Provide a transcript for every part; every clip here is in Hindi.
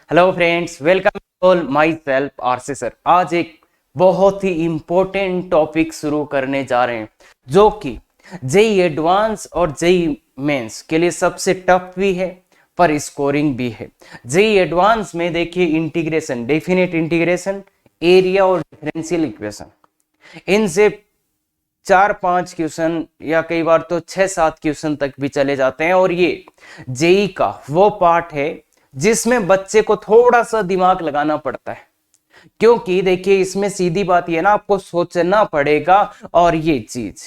Hello friends, welcome all my self RC sir. आज एक बहुत ही इंपॉर्टेंट टॉपिक शुरू करने जा रहे हैं जो कि जेई एडवांस और जेई मेंस के लिए सबसे टफ भी है पर स्कोरिंग भी है। जेई एडवांस में देखिए इंटीग्रेशन, डेफिनेट इंटीग्रेशन, एरिया और डिफरेंशियल इक्वेशन, इनसे 4-5 क्वेश्चन या कई बार तो 6-7 क्वेश्चन तक भी चले जाते हैं। और ये जेई का वो पार्ट है जिसमें बच्चे को थोड़ा सा दिमाग लगाना पड़ता है, क्योंकि देखिए इसमें सीधी बात ये ना, आपको सोचना पड़ेगा। और ये चीज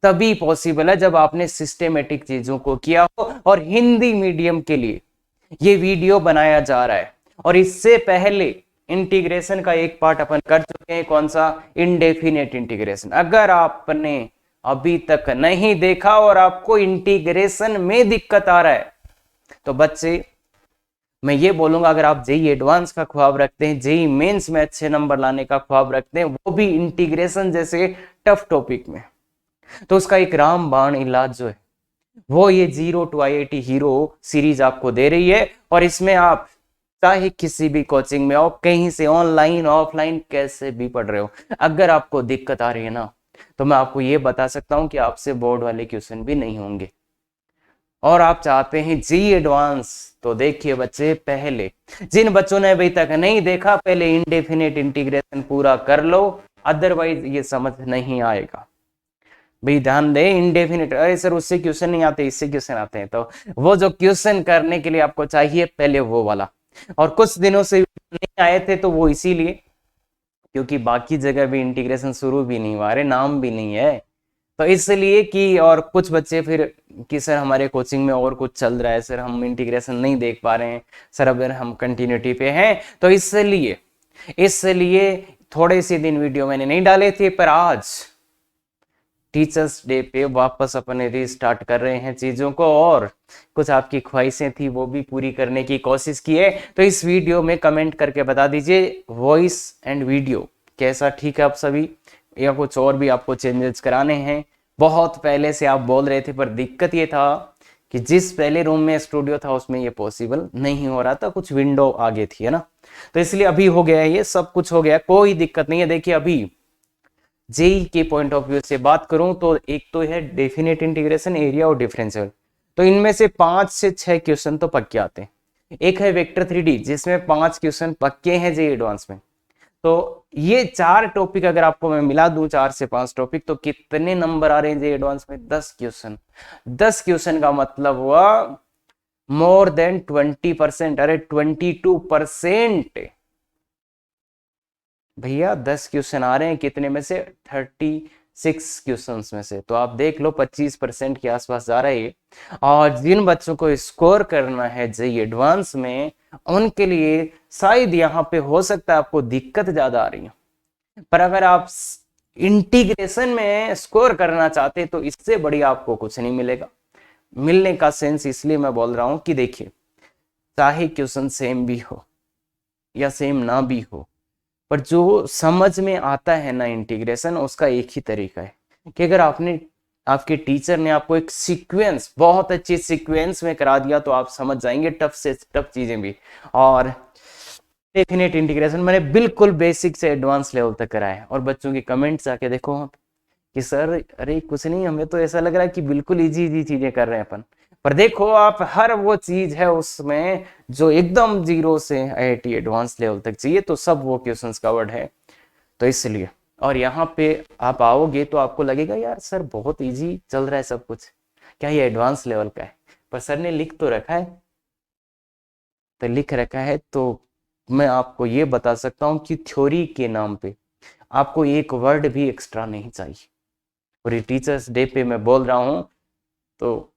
तभी पॉसिबल है जब आपने सिस्टेमेटिक चीजों को किया हो। और हिंदी मीडियम के लिए ये वीडियो बनाया जा रहा है। और इससे पहले इंटीग्रेशन का एक पार्ट अपन कर चुके हैं, कौन सा? Indefinite integration. अगर आपने अभी तक नहीं देखा और आपको इंटीग्रेशन में दिक्कत आ रहा है तो बच्चे, मैं ये बोलूंगा, अगर आप जेई एडवांस का ख्वाब रखते हैं, जेई मेंस में अच्छे नंबर लाने का ख्वाब रखते हैं, वो भी इंटीग्रेशन जैसे टफ टॉपिक में, तो उसका एक रामबाण इलाज जो है वो ये zero to IIT hero series आपको दे रही है। और इसमें आप चाहे किसी भी कोचिंग में हो, कहीं से ऑनलाइन ऑफलाइन कैसे भी पढ़ रहे हो, अगर आपको दिक्कत आ रही है ना, तो मैं आपको ये बता सकता हूं कि आपसे बोर्ड वाले क्वेश्चन भी नहीं होंगे। और आप चाहते हैं जी एडवांस, तो देखिए बच्चे, पहले जिन बच्चों ने अभी तक नहीं देखा, पहले इंडेफिनेट इंटीग्रेशन पूरा कर लो, अदरवाइज ये समझ नहीं आएगा। भाई ध्यान दे, इंडेफिनेट, अरे सर उससे क्वेश्चन नहीं आते, इससे क्वेश्चन आते हैं, तो वो जो क्वेश्चन करने के लिए आपको चाहिए पहले वो वाला। और कुछ दिनों से नहीं आए थे तो वो इसीलिए क्योंकि बाकी जगह भी इंटीग्रेशन शुरू भी नहीं हुआ, अरे नाम भी नहीं है, तो इसलिए कि, और कुछ बच्चे फिर कि सर हमारे कोचिंग में और कुछ चल रहा है, सर हम इंटीग्रेशन नहीं देख पा रहे हैं, सर अगर हम कंटिन्यूटी पे हैं, तो इसलिए इसलिए थोड़े से दिन वीडियो मैंने नहीं डाले थे। पर आज टीचर्स डे पे वापस अपने रीस्टार्ट कर रहे हैं चीजों को, और कुछ आपकी ख्वाहिशें थी वो भी पूरी करने की कोशिश की है। तो इस वीडियो में कमेंट करके बता दीजिए वॉइस एंड वीडियो कैसा ठीक है आप सभी, या कुछ और भी आपको चेंजेस कराने हैं। बहुत पहले से आप बोल रहे थे, पर दिक्कत ये था कि जिस पहले रूम में स्टूडियो था उसमें ये पॉसिबल नहीं हो रहा था, कुछ विंडो आगे थी, है ना, तो इसलिए अभी हो गया है, ये सब कुछ हो गया, कोई दिक्कत नहीं है। देखिए अभी जेई के पॉइंट ऑफ व्यू से बात करूं तो एक तो है डेफिनेट इंटीग्रेशन, एरिया और डिफरेंशियल, तो इनमें से 5 से 6 क्वेश्चन तो पक्के आते हैं। एक है वेक्टर 3D जिसमें 5 क्वेश्चन पक्के हैं जेई एडवांस में। तो ये 4 टॉपिक अगर आपको मैं मिला दूं, 4 से 5 टॉपिक, तो कितने नंबर आ रहे हैं जेई एडवांस में? 10 क्वेश्चन। 10 क्वेश्चन का मतलब हुआ मोर देन 20%, अरे 22%। भैया 10 क्वेश्चन आ रहे हैं, कितने में से? 36 क्वेश्चन में से, तो आप देख लो 25% के आसपास जा रहा है। और जिन बच्चों को स्कोर करना है जेई एडवांस में, उनके लिए शायद यहाँ पे हो सकता है आपको दिक्कत ज्यादा आ रही है, पर अगर आप इंटीग्रेशन में स्कोर करना चाहते तो इससे बढ़िया आपको कुछ नहीं मिलेगा। मिलने का सेंस इसलिए मैं बोल रहा हूं कि देखिए, चाहे क्वेश्चन सेम भी हो या सेम ना भी हो, पर जो समझ में आता है ना इंटीग्रेशन, उसका एक ही तरीका है कि अगर आपने, आपके टीचर ने आपको एक सीक्वेंस, बहुत अच्छी सीक्वेंस में करा दिया, तो आप समझ जाएंगे टफ से टफ चीजें भी। और डेफिनेट इंटीग्रेशन मैंने बिल्कुल बेसिक से एडवांस लेवल तक कराया है। और बच्चों के कमेंट्स आके देखो आप कि सर अरे कुछ नहीं, हमें तो ऐसा लग रहा है कि बिल्कुल इजी इजी चीजें कर रहे हैं अपन, पर देखो आप, हर वो चीज है उसमें जो एकदम जीरो से आईआईटी एडवांस लेवल तक चाहिए, तो सब वो क्वेश्चंस कवर्ड है। तो इसलिए, और यहाँ पे आप आओगे तो आपको लगेगा यार सर बहुत इजी चल रहा है सब कुछ, क्या ये एडवांस लेवल का है? पर सर ने लिख तो रखा है, तो लिख रखा है तो मैं आपको ये बता सकता हूँ कि थ्योरी के नाम पे आपको एक वर्ड भी एक्स्ट्रा नहीं चाहिए। और ये टीचर्स डे पे मैं बोल रहा हूँ, तो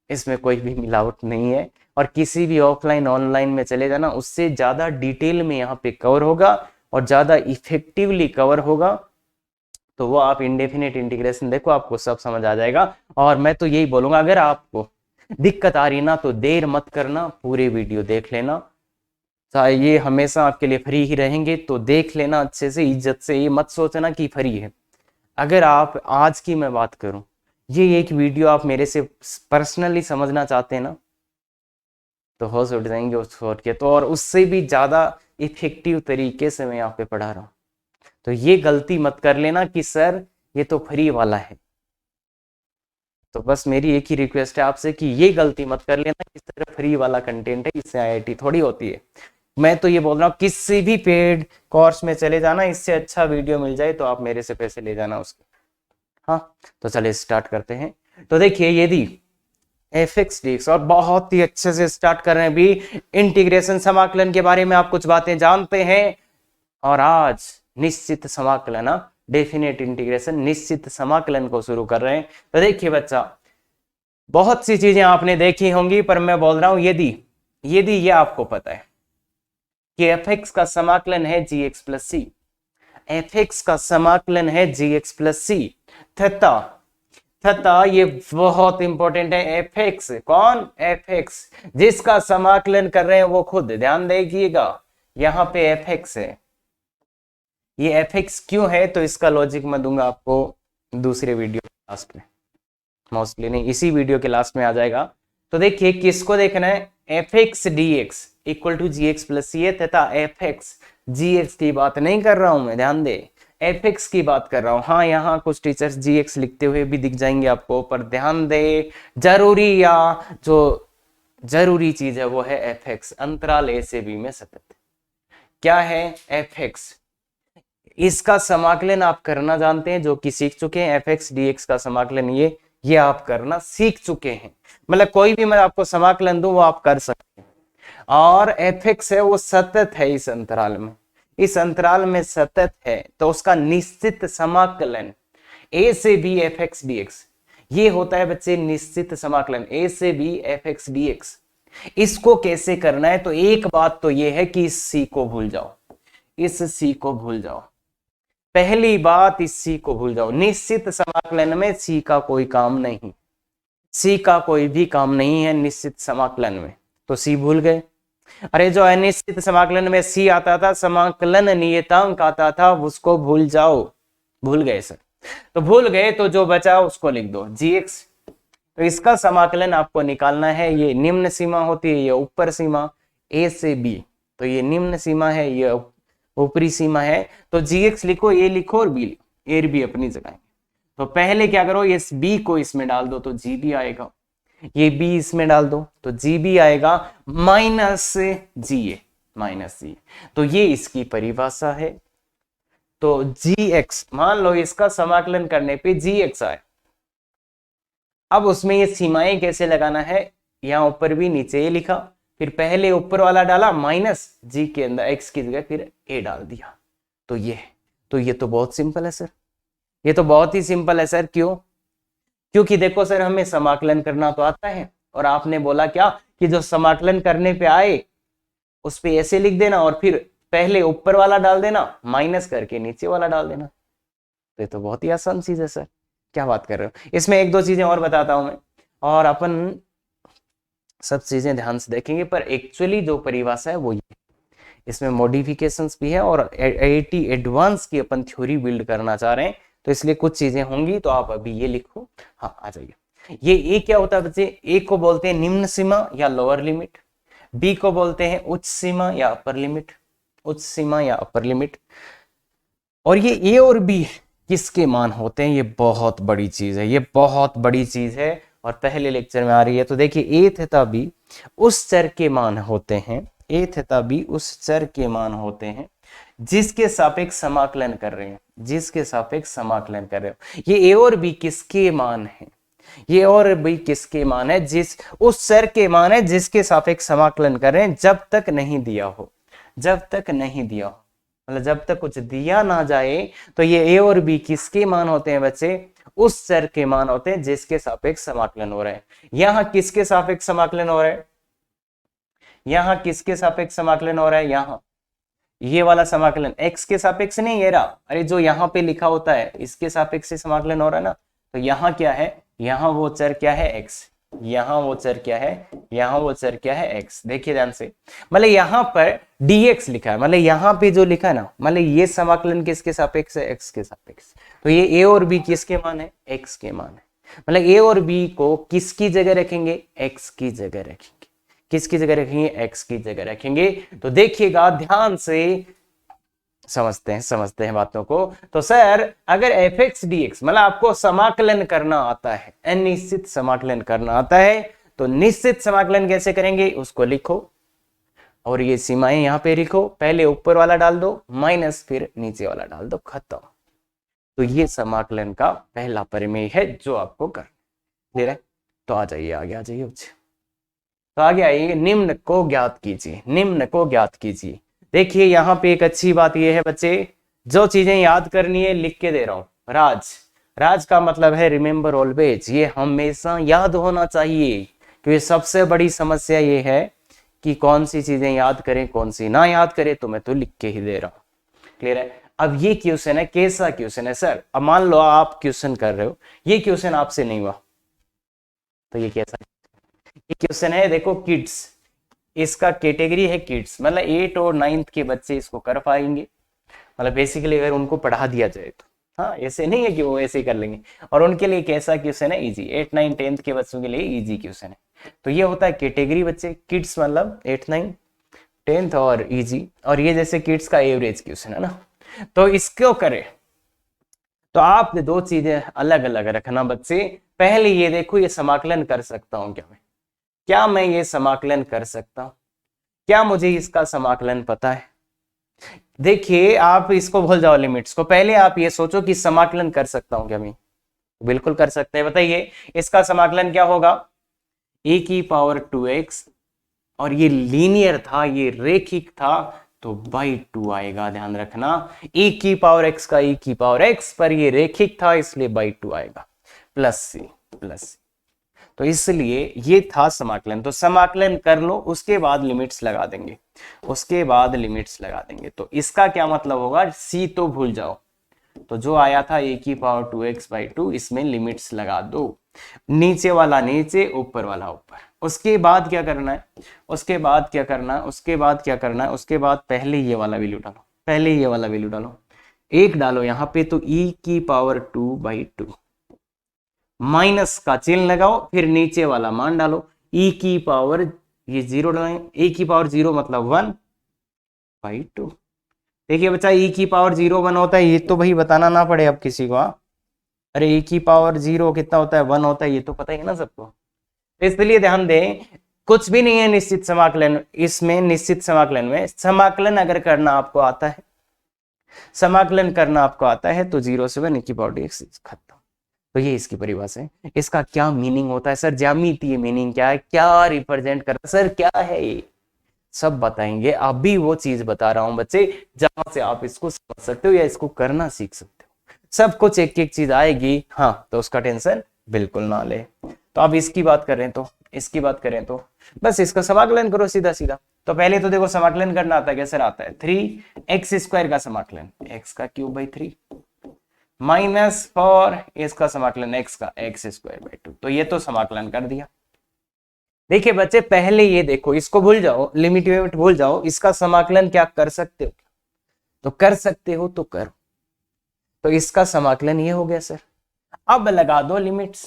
इसमें कोई भी मिलावट नहीं है। और किसी भी ऑफलाइन ऑनलाइन में चले जाना, उससे ज्यादा डिटेल में यहाँ पे कवर होगा और ज्यादा इफेक्टिवली कवर होगा। तो वो आप इंडेफिनेट इंटीग्रेशन देखो, आपको सब समझ आ जाएगा। और मैं तो यही बोलूंगा, अगर आपको दिक्कत आ रही ना तो देर मत करना, पूरे वीडियो देख लेना। चाहे ये हमेशा आपके लिए फ्री ही रहेंगे, तो देख लेना अच्छे से, इज्जत से, ये मत सोचना कि फ्री है। अगर आप आज की मैं बात करूं, ये एक वीडियो आप मेरे से पर्सनली समझना चाहते हैं ना, तो होश उठ जाएंगे उस छोड़ के, तो और उससे भी ज्यादा इफेक्टिव तरीके से मैं यहाँ पे पढ़ा रहा हूँ। तो ये गलती मत कर लेना कि सर ये तो फ्री वाला है। तो बस मेरी एक ही रिक्वेस्ट है आपसे कि ये गलती मत कर लेना कि सर फ्री वाला कंटेंट है, इससे आईआईटी थोड़ी होती है। मैं तो ये बोल रहा हूँ किसी भी पेड कोर्स में चले जाना, इससे अच्छा वीडियो मिल जाए तो आप मेरे से पैसे ले जाना उसके। हाँ, तो चलिए स्टार्ट करते हैं। तो देखिए यदि एफ एक्स डी एक्स, और बहुत ही अच्छे से स्टार्ट कर रहे हैं भी, इंटीग्रेशन समाकलन के बारे में आप कुछ बातें जानते हैं। और आज निश्चित समाकलन, डेफिनेट इंटीग्रेशन, निश्चित समाकलन को शुरू कर रहे हैं। तो देखिए बच्चा, बहुत सी चीजें आपने देखी होंगी, पर मैं बोल रहा हूं यदि ये आपको पता है कि एफ एक्स का समाकलन है जी एक्स प्लस सी, एफ एक्स का समाकलन है जी एक्स प्लस सी, तथा ये बहुत इंपॉर्टेंट है, एफ एक्स कौन, एफ एक्स जिसका समाकलन कर रहे हैं वो खुद, ध्यान देखिएगा यहां पे एफ एक्स है। ये एफ एक्स क्यों है, तो इसका लॉजिक मैं दूंगा आपको दूसरे वीडियो के लास्ट में, मोस्टली नहीं इसी वीडियो के लास्ट में आ जाएगा। तो देखिए किसको देखना है, F x D X equal to G X plus C है, तथा एफ एक्स जी एक्स की बात नहीं कर रहा हूं मैं, ध्यान दे, एफ एक्स की बात कर रहा हूं। हाँ, यहाँ कुछ टीचर्स जी एक्स लिखते हुए भी दिख जाएंगे आपको, पर ध्यान दे, जरूरी या जो जरूरी चीज है वो है एफ एक्स, अंतराल ए से बी में सतत। क्या है एफ एक्स, इसका समाकलन आप करना जानते हैं, जो कि सीख चुके हैं। एफ एक्स डी एक्स का समाकलन ये आप करना सीख चुके हैं, मतलब कोई भी मैं आपको समाकलन दूं वो आप कर सकते हैं। और एफ एक्स है वो सतत है, इस अंतराल में सतत है, तो उसका निश्चित समाकलन ए से b f x D x, ये होता है बच्चे निश्चित समाकलन ए से b f x D x. इसको कैसे करना है, तो एक बात तो ये है कि इस सी को भूल जाओ, इस सी को भूल जाओ, पहली बात इस सी को भूल जाओ। निश्चित समाकलन में सी का कोई काम नहीं, सी का कोई भी काम नहीं है निश्चित समाकलन में, तो सी भूल गए। अरे जो अनिश्चित समाकलन में सी आता था, समाकलन नियतांक आता था, उसको भूल जाओ, भूल गए सर, तो भूल गए, तो जो बचा उसको लिख दो जी एक्स। तो इसका समाकलन आपको निकालना है, ये निम्न सीमा होती है, ये ऊपर सीमा ए से बी, तो ये निम्न सीमा है, ये ऊपरी सीमा है, तो जी एक्स लिखो, ए लिखो और बी लिखो, ए भी अपनी जगह। तो पहले क्या करो, इस बी को इसमें डाल दो तो जी बी आएगा, ये बी इसमें डाल दो तो जी बी आएगा, माइनस जी ए, माइनस जी, तो ये इसकी परिभाषा है। तो जी एक्स, मान लो इसका समाकलन करने पे जी एक्स आए, अब उसमें ये सीमाएं कैसे लगाना है, यहां ऊपर भी नीचे ए लिखा, फिर पहले ऊपर वाला डाला माइनस जी के अंदर एक्स की जगह फिर ए डाल दिया, तो ये तो बहुत सिंपल है सर, ये तो बहुत ही सिंपल है सर। क्यों, क्योंकि देखो सर हमें समाकलन करना तो आता है, और आपने बोला क्या कि जो समाकलन करने पे आए उस पे ऐसे लिख देना और फिर पहले ऊपर वाला डाल देना, माइनस करके नीचे वाला डाल देना, तो ये तो बहुत ही आसान चीज है सर, क्या बात कर रहे हो। इसमें एक दो चीजें और बताता हूं मैं, और अपन सब चीजें ध्यान से देखेंगे, पर एक्चुअली जो परिभाषा है वो ये, इसमें मॉडिफिकेशंस भी है, और आईआईटी एडवांस की अपन थ्योरी बिल्ड करना चाह रहे हैं, तो इसलिए कुछ चीजें होंगी, तो आप अभी ये लिखो। हाँ, आ जाइए। ये ए क्या होता है बच्चे, ए को बोलते हैं निम्न सीमा या लोअर लिमिट, बी को बोलते हैं उच्च सीमा या अपर लिमिट, उच्च सीमा या अपर लिमिट। और ये ए और बी किसके मान होते हैं, ये बहुत बड़ी चीज है, ये बहुत बड़ी चीज है, और पहले लेक्चर में आ रही है। तो देखिए ए तथा बी उस चर के मान होते हैं, ए तथा बी उस चर के मान होते हैं जिसके सापेक्ष समाकलन कर रहे हैं, जिसके सापेक्ष समाकलन कर रहे हो। ये ए और बी किसके मान है, ये और बी किसके मान है, जिस उस चर के मान है जिसके सापेक्ष समाकलन कर रहे हैं, जब तक नहीं दिया हो, जब तक नहीं दिया हो, मतलब जब तक कुछ दिया ना जाए, तो ये ए और बी किसके मान होते हैं बच्चे, उस चर के मान होते हैं जिसके सापेक्ष समाकलन हो रहा है। यहां किसके सापेक्ष समाकलन हो रहा है, यहां किसके सापेक्ष समाकलन हो रहा है, यहां ये वाला समाकलन x के सापेक्ष नहीं, ये रहा, अरे जो यहाँ पे लिखा होता है इसके सापेक्ष से समाकलन हो रहा है ना। तो यहाँ क्या है, यहाँ वो चर क्या है x, यहाँ वो चर क्या है, यहाँ वो चर क्या है x। देखिए ध्यान से, मतलब यहाँ पर dx लिखा है, मतलब यहाँ पे जो लिखा है ना, मतलब ये समाकलन किसके सापेक्ष है, x के सापेक्ष। तो ये a और b किसके मान है, x के मान है, मतलब a और b को किसकी जगह रखेंगे, x की जगह रखेंगे, किसकी जगह रखेंगे, एक्स की जगह रखेंगे। तो देखिएगा ध्यान से समझते हैं बातों को। तो सर अगर एफ एक्स डी एक्स मतलब आपको समाकलन करना आता है, अनिश्चित समाकलन करना आता है, तो निश्चित समाकलन कैसे करेंगे उसको लिखो और ये सीमाएं यहां पे लिखो, पहले ऊपर वाला डाल दो माइनस फिर नीचे वाला डाल दो, खत्म। तो ये समाकलन का पहला प्रमेय है जो आपको कर क्लियर है। तो आ जाइए आगे आ जाइए, तो आगे आइए, निम्न को ज्ञात कीजिए, निम्न को ज्ञात कीजिए। देखिए यहाँ पे एक अच्छी बात यह है बच्चे, जो चीजें याद करनी है लिख के दे रहा हूं। राज, राज का मतलब है रिमेंबर ऑलवेज, ये हमेशा याद होना चाहिए, क्योंकि सबसे बड़ी समस्या ये है कि कौन सी चीजें याद करें कौन सी ना याद करें, तो मैं तो लिख के ही दे रहा हूं। क्लियर है। अब ये क्वेश्चन है, कैसा क्वेश्चन है सर, अब मान लो आप क्वेश्चन कर रहे हो, ये क्वेश्चन आपसे नहीं हुआ, तो ये कैसा ये क्वेश्चन है, देखो किड्स, इसका कैटेगरी है किड्स, मतलब 8 और 9th के बच्चे इसको कर पाएंगे, मतलब बेसिकली अगर उनको पढ़ा दिया जाए तो। हाँ ऐसे नहीं है कि वो ऐसे ही कर लेंगे, और उनके लिए कैसा क्वेश्चन है, इजी, 8, 9, 10th के बच्चों के लिए इजी क्वेश्चन है। तो ये होता है कैटेगरी बच्चे, किड्स मतलब 8, 9, 10th और इजी, और ये जैसे किड्स का एवरेज क्वेश्चन है ना। तो इसको करें तो आप दो चीजें अलग अलग रखना बच्चे। पहले ये देखो, ये समाकलन कर सकता हूं क्या मैं ये समाकलन कर सकता हूं, क्या मुझे इसका समाकलन पता है। देखिए आप इसको भूल जाओ लिमिट्स को, पहले आप ये सोचो कि समाकलन कर सकता हूं क्या मैं, बिल्कुल कर सकते हैं। बताइए इसका समाकलन क्या होगा, e की पावर 2x, और ये लीनियर था, ये रेखिक था, तो बाई 2 आएगा, ध्यान रखना। e की पावर x का e की पावर x, पर ये रेखिक था इसलिए बाई 2 आएगा, प्लस सी। तो इसलिए ये था समाकलन। तो समाकलन कर लो, उसके बाद लिमिट्स लगा देंगे, तो इसका क्या मतलब होगा, c तो भूल जाओ, तो जो आया था e की पावर 2x/2, इसमें लिमिट्स लगा दो, नीचे वाला नीचे ऊपर वाला ऊपर। उसके बाद क्या करना है, उसके बाद पहले ये वाला वैल्यू डालो, एक डालो यहाँ पे, तो e की पावर 2/2, माइनस का चिन्ह लगाओ, फिर नीचे वाला मान डालो, e की पावर ये 0 डालेंगे, e की पावर 0 मतलब 1/2। देखिए बच्चा e की पावर 0 1 होता है, ये तो भाई बताना ना पड़े अब किसी को। अरे e की पावर 0 कितना होता है, 1 होता है, ये तो पता ही है ना सबको। इसलिए ध्यान दें, कुछ भी नहीं है निश्चित समाकलन, इसमें निश्चित समाकलन में समाकलन अगर करना आपको आता है, तो 0 से 1 e की पावर dx खत्म। तो ये इसकी परिभाषा है। इसका क्या मीनिंग होता है सर, ज्यामितीय मीनिंग क्या है, क्या रिप्रेजेंट करता है सर, क्या है ये, सब बताएंगे। अभी वो चीज बता रहा हूं बच्चे जहां से आप इसको समझ सकते हो या इसको करना सीख सकते हो। सब कुछ एक एक चीज आएगी, हाँ, तो उसका टेंशन बिल्कुल ना ले। तो अब इसकी बात करें तो बस इसका समाकलन करो सीधा सीधा। तो पहले तो देखो समाकलन करना आता है, कैसे आता है, 3x² का समाकलन x³ 3 माइनस 4 इसका समाकलन x का x²/2। तो ये तो समाकलन कर दिया। देखिए बच्चे पहले ये देखो, इसको भूल जाओ, लिमिट भूल जाओ, इसका समाकलन क्या कर सकते हो, तो कर सकते हो तो करो। तो इसका समाकलन ये हो गया सर। अब लगा दो लिमिट्स,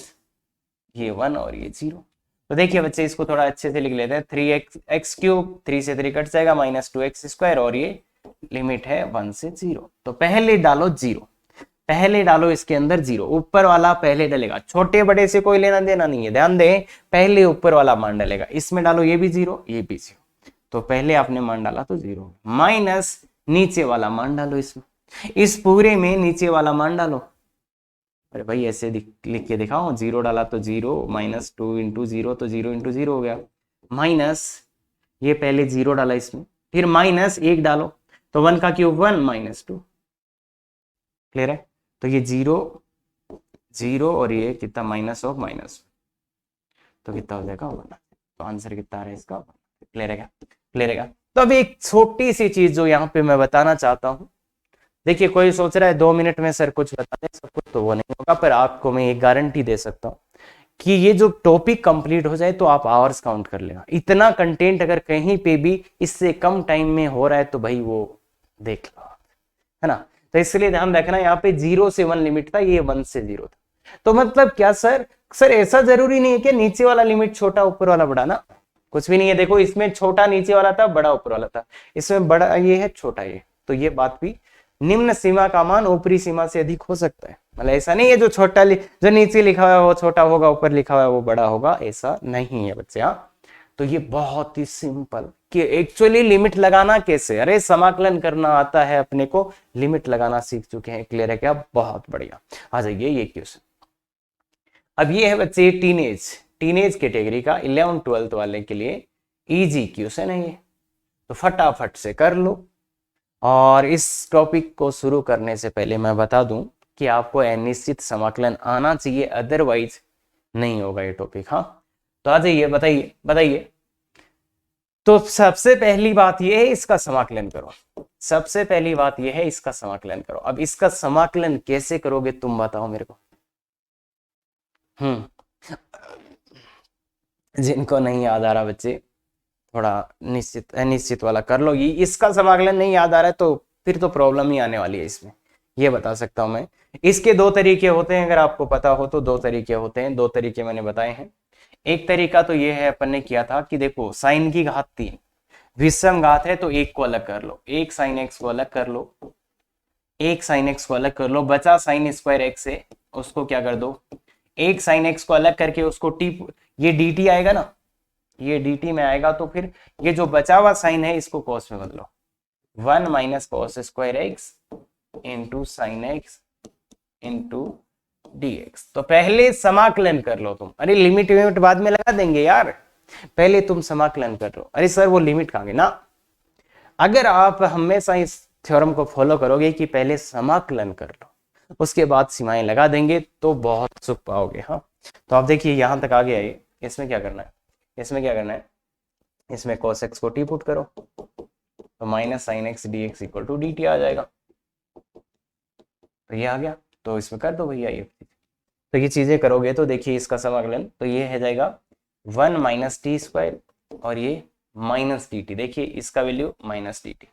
ये 1 और ये 0। तो देखिए बच्चे इसको थोड़ा अच्छे से लिख लेते हैं, 3x³ 3 से 3 कट जाएगा, -2x², और ये लिमिट है 1 से 0। तो पहले डालो 0, पहले डालो इसके अंदर 0, ऊपर वाला पहले डलेगा, छोटे बड़े से कोई लेना देना नहीं है, ध्यान दें, पहले ऊपर वाला मान डलेगा, इसमें डालो ये भी 0 ये भी 0। तो पहले आपने मान डाला तो 0, माइनस नीचे वाला मान डालो, इसमें इस पूरे में नीचे वाला मान डालो। अरे भाई ऐसे लिख के दिखाओ, 0 डाला तो 0, -2 × 0 तो 0 × 0 हो गया, माइनस ये पहले 0 डाला इसमें, फिर माइनस 1 डालो, तो 1³ 1 -2। क्लियर है। तो ये 0 और ये कितना माइनस, तो कितना हो जाएगा 1। तो आंसर कितना आ रहा है इसका, क्लियर है। तो अभी एक छोटी सी चीज जो यहाँ पे मैं बताना चाहता हूँ, देखिए कोई सोच रहा है 2 मिनट में सर कुछ बता दें सब कुछ, तो वो नहीं होगा, पर आपको मैं एक गारंटी दे सकता हूँ कि ये जो टॉपिक कंप्लीट हो जाए तो आप आवर्स काउंट कर लेना। इतना कंटेंट अगर कहीं पे भी इससे कम टाइम में हो रहा है तो भाई वो देख लो, है ना। तो इसलिए ध्यान रखना, यहाँ पे 0 से 1 लिमिट था, ये 1 से 0 था। तो मतलब क्या सर ऐसा जरूरी नहीं है कि नीचे वाला लिमिट छोटा ऊपर वाला बड़ा ना, कुछ भी नहीं है। देखो इसमें छोटा नीचे वाला था, बड़ा ऊपर वाला था, इसमें बड़ा ये है, छोटा ये, तो ये बात भी, निम्न सीमा का मान ऊपरी सीमा से अधिक हो सकता है। मतलब ऐसा नहीं है जो जो नीचे लिखा हुआ है वो छोटा होगा, ऊपर लिखा हुआ है वो बड़ा होगा, ऐसा नहीं है बच्चे। हाँ, तो ये बहुत ही सिंपल कि एक्चुअली लिमिट लगाना कैसे, अरे समाकलन करना आता है अपने को, लिमिट लगाना सीख चुके हैं, क्लियर है क्या? बहुत बढ़िया। आ जाइए ये क्वेश्चन। अब ये है बच्चे टीनेज कैटेगरी का 11th-12th वाले के लिए इजी क्वेश्चन है ये, तो फटाफट से कर लो। और इस टॉपिक को शुरू करने से पहले मैं बता दूं कि आपको अनिश्चित समाकलन आना चाहिए, अदरवाइज नहीं होगा ये टॉपिक। हाँ, तो आ जाइए, बताइए बताइए। तो सबसे पहली बात ये है इसका समाकलन करो, सबसे पहली बात ये है इसका समाकलन करो। अब इसका समाकलन कैसे करोगे तुम बताओ मेरे को। जिनको नहीं याद आ रहा बच्चे, थोड़ा निश्चित अनिश्चित वाला कर लो। ये इसका समाकलन नहीं याद आ रहा है तो फिर तो प्रॉब्लम ही आने वाली है इसमें, ये बता सकता हूं मैं। इसके दो तरीके होते हैं, अगर आपको पता हो तो दो तरीके होते हैं, दो तरीके मैंने बताए हैं। एक तरीका तो ये है, अपन ने किया था कि देखो साइन की घात 3 विषम घात है तो एक को अलग कर लो, एक साइन एक्स को अलग कर लो, एक साइन एक्स को अलग कर लो, बचा साइन स्क्वायर एक्स है उसको क्या कर दो, एक साइन एक्स को अलग करके उसको टी, ये डी टी आएगा ना, ये डी टी में आएगा, तो फिर ये जो बचा हुआ साइन है इसको कॉस में बदलो, 1 minus cos square x into sine x into dx। तो पहले समाकलन कर लो तुम, अरे लिमिट विमिट बाद में लगा देंगे यार, पहले तुम समाकलन कर लो। अरे सर वो लिमिट कहां गई ना, अगर आप हमेशा इस थ्योरम को फॉलो करोगे कि पहले समाकलन कर लो उसके बाद सीमाएं लगा देंगे तो बहुत सुख पाओगे। हाँ, तो आप देखिए यहां तक आ गया ये, इसमें क्या करना है, इसमें क्या करना है, इसमें cos x को टी पुट करो तो minus sine X D X equal to D T आ जाएगा, तो ये आ गया, तो इसमें कर दो भैया ये। तो ये चीजें करोगे तो देखिए इसका समाकलन तो ये है जाएगा 1 माइनस टी स्क्वायर और ये माइनस डी टी, देखिए इसका वैल्यू माइनस डी टी,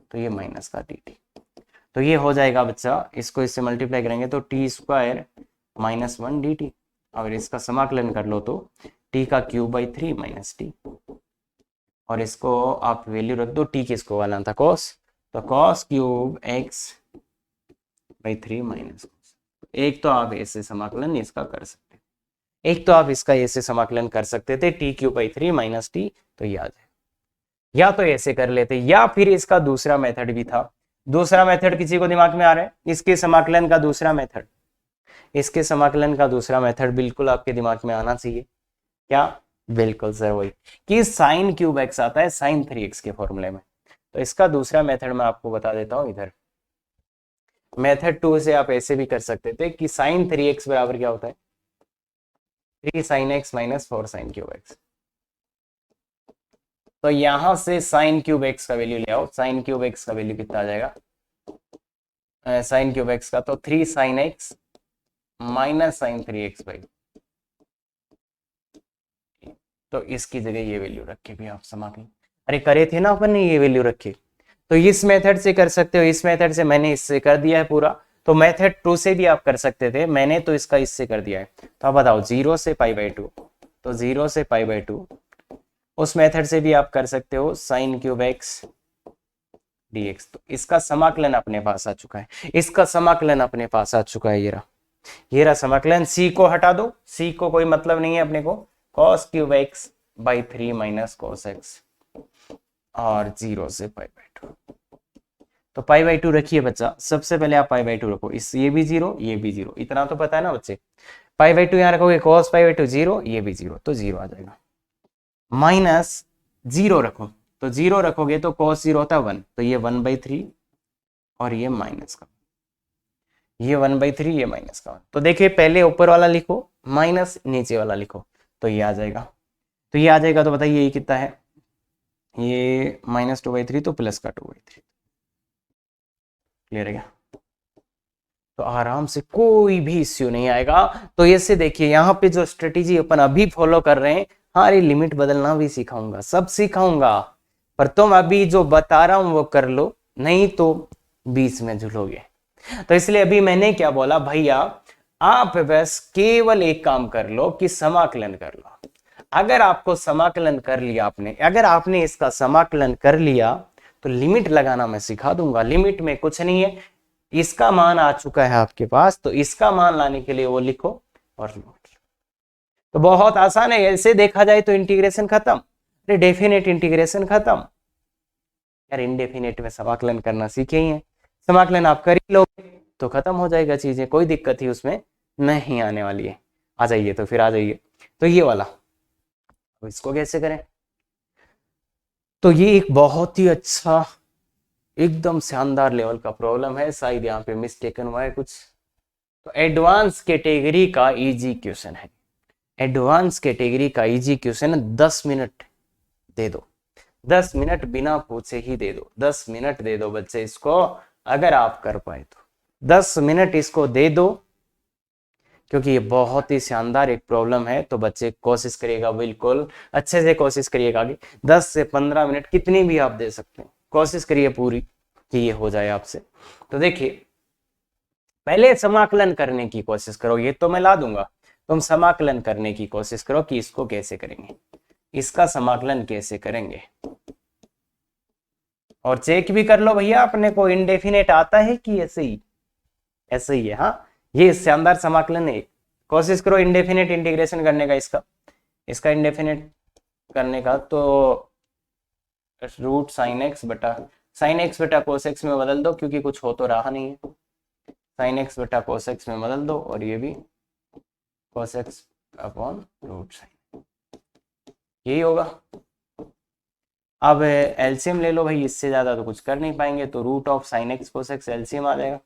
तो ये माइनस का डी टी, तो ये हो जाएगा बच्चा, इसको इससे मल्टीप्लाई करेंगे तो T square minus 1 D T, और इसका समाकलन कर लो तो टी का क्यूब बाई 3 माइनस टी, और इसको आप वैल्यू रख दो, टी किसको वाला था कॉस, तो cos cube x by 3 minus, एक तो आप ऐसे समाकलन इसका कर सकते, एक तो आप इसका ऐसे समाकलन कर सकते थे T cube by 3 minus T, तो याद है, या तो ऐसे कर लेते, या फिर इसका दूसरा मेथड भी था। दूसरा मेथड किसी को दिमाग में आ रहा है, इसके समाकलन का दूसरा मेथड, इसके समाकलन का दूसरा मेथड बिल्कुल आपके दिमाग में आना चाहिए, क्या? बिल्कुल सर वही कि साइन क्यूब एक्स आता है साइन 3x के फॉर्मूले में, तो इसका दूसरा मेथड मैं आपको बता देता हूं इधर। मेथड 2 से आप ऐसे भी कर सकते थे कि साइन 3x बराबर क्या होता है, 3 sine x minus 4 sine cube x, तो यहां से साइन क्यूब एक्स का वैल्यू ले आओ, साइन क्यूब एक्स का वैल्यू कितना आ जाएगा, साइन क्यूब एक्स का तो 3 sine x minus sine 3x by, तो इसकी जगह ये वैल्यू रखे भी आप समाकलन, अरे करे थे ना अपन ने ये वैल्यू रखे, तो इस मेथड से कर सकते हो, इस मेथड से मैंने इससे कर दिया है पूरा, तो मेथड 2 से भी आप कर सकते थे, मैंने तो इसका इससे कर दिया है। तो आप बताओ 0 से पाई बाई 2, तो 0 से पाई बाई 2, उस मेथड से भी आप कर सकते हो साइन क्यूब एक्स dx, तो इसका समाकलन अपने पास आ चुका है, इसका समाकलन अपने पास आ चुका है, ये रहा समाकलन। c को हटा दो, c को कोई मतलब नहीं है अपने को, cos cube x by 3 minus cos x और 0 से पाई बाई 2, तो पाई बाई 2 रखिए बच्चा, सबसे पहले आप पाई बाई 2 रखो, इस ये भी 0 ये भी 0, इतना तो पता है ना बच्चे, पाई बाई 2 यहाँ रखोगे cos पाई बाई 2 0, ये भी 0, तो 0 आ जाएगा, माइनस 0 रखो, तो 0 रखोगे तो cos 0 होता है 1, तो ये 1/3 और ये माइनस का, ये 1/3 ये माइनस का 1, तो देखिए पहले ऊपर वाला लिखो माइनस नीचे वाला लिखो, तो ये आ जाएगा, तो ये आ जाएगा, तो बताइए ये कितना है, ये -2/3 तो प्लस का 2/3, क्लियर है क्या? तो आराम से कोई भी इश्यू नहीं आएगा। तो ऐसे देखिए यहाँ पे जो स्ट्रेटेजी अपन अभी फॉलो कर रहे हैं, हाँ अरे लिमिट बदलना भी सिखाऊंगा, सब सिखाऊंगा, पर तुम अभी जो बता रहा हूं वो कर लो, नहीं तो बीच में झूलोगे। तो इसलिए अभी मैंने क्या बोला, भैया आप बस केवल एक काम कर लो कि समाकलन कर लो, अगर आपको समाकलन कर लिया आपने, अगर आपने इसका समाकलन कर लिया तो लिमिट लगाना मैं सिखा दूंगा। लिमिट में कुछ नहीं है, इसका मान आ चुका है आपके पास, तो इसका मान लाने के लिए वो लिखो और तो बहुत आसान है। ऐसे देखा जाए तो इंटीग्रेशन खत्म, अरे डेफिनेट इंटीग्रेशन खत्म यार। इंडेफिनेट में समाकलन करना सीखे ही है, समाकलन आप कर ही लोगे तो खत्म हो जाएगा चीजें, कोई दिक्कत ही उसमें नहीं आने वाली है। आ जाइए तो फिर आ जाइए, तो ये वाला तो इसको कैसे करें। तो ये एक बहुत ही अच्छा एकदम शानदार लेवल का प्रॉब्लम है, शायद यहाँ पे मिस्टेकन हुआ है कुछ। तो एडवांस कैटेगरी का इजी क्वेश्चन है, एडवांस कैटेगरी का इजी क्वेश्चन 10 मिनट दे दो, 10 मिनट बिना पूछे ही दे दो, 10 मिनट दे दो बच्चे इसको, अगर आप कर पाए तो 10 मिनट इसको दे दो, क्योंकि ये बहुत ही शानदार एक प्रॉब्लम है। तो बच्चे कोशिश करिएगा, बिल्कुल अच्छे से कोशिश करिएगा कि 10 से 15 मिनट कितनी भी आप दे सकते हैं, कोशिश करिए पूरी कि ये हो जाए आपसे। तो देखिए पहले समाकलन करने की कोशिश करो, ये तो मैं ला दूंगा, तुम समाकलन करने की कोशिश करो कि इसको कैसे करेंगे, इसका समाकलन कैसे करेंगे, और चेक भी कर लो भैया अपने को इंडेफिनेट आता है कि ऐसे ही, ऐसे ही है। हाँ ये शानदार समाकलन है, कोशिश करो इंडेफिनेट इंटीग्रेशन करने का, इसका इंडेफिनेट करने का। तो रूट साइन एक्स बटा कोस एक्स में बदल दो, क्योंकि कुछ हो तो रहा नहीं है, साइन एक्स बटा कोस एक्स में बदल दो, और ये भी cos x upon root sine, यही होगा। अब एलसीएम ले लो भाई, इससे ज्यादा तो कुछ कर नहीं पाएंगे, तो root of sine x cos x LCM आ जाएगा,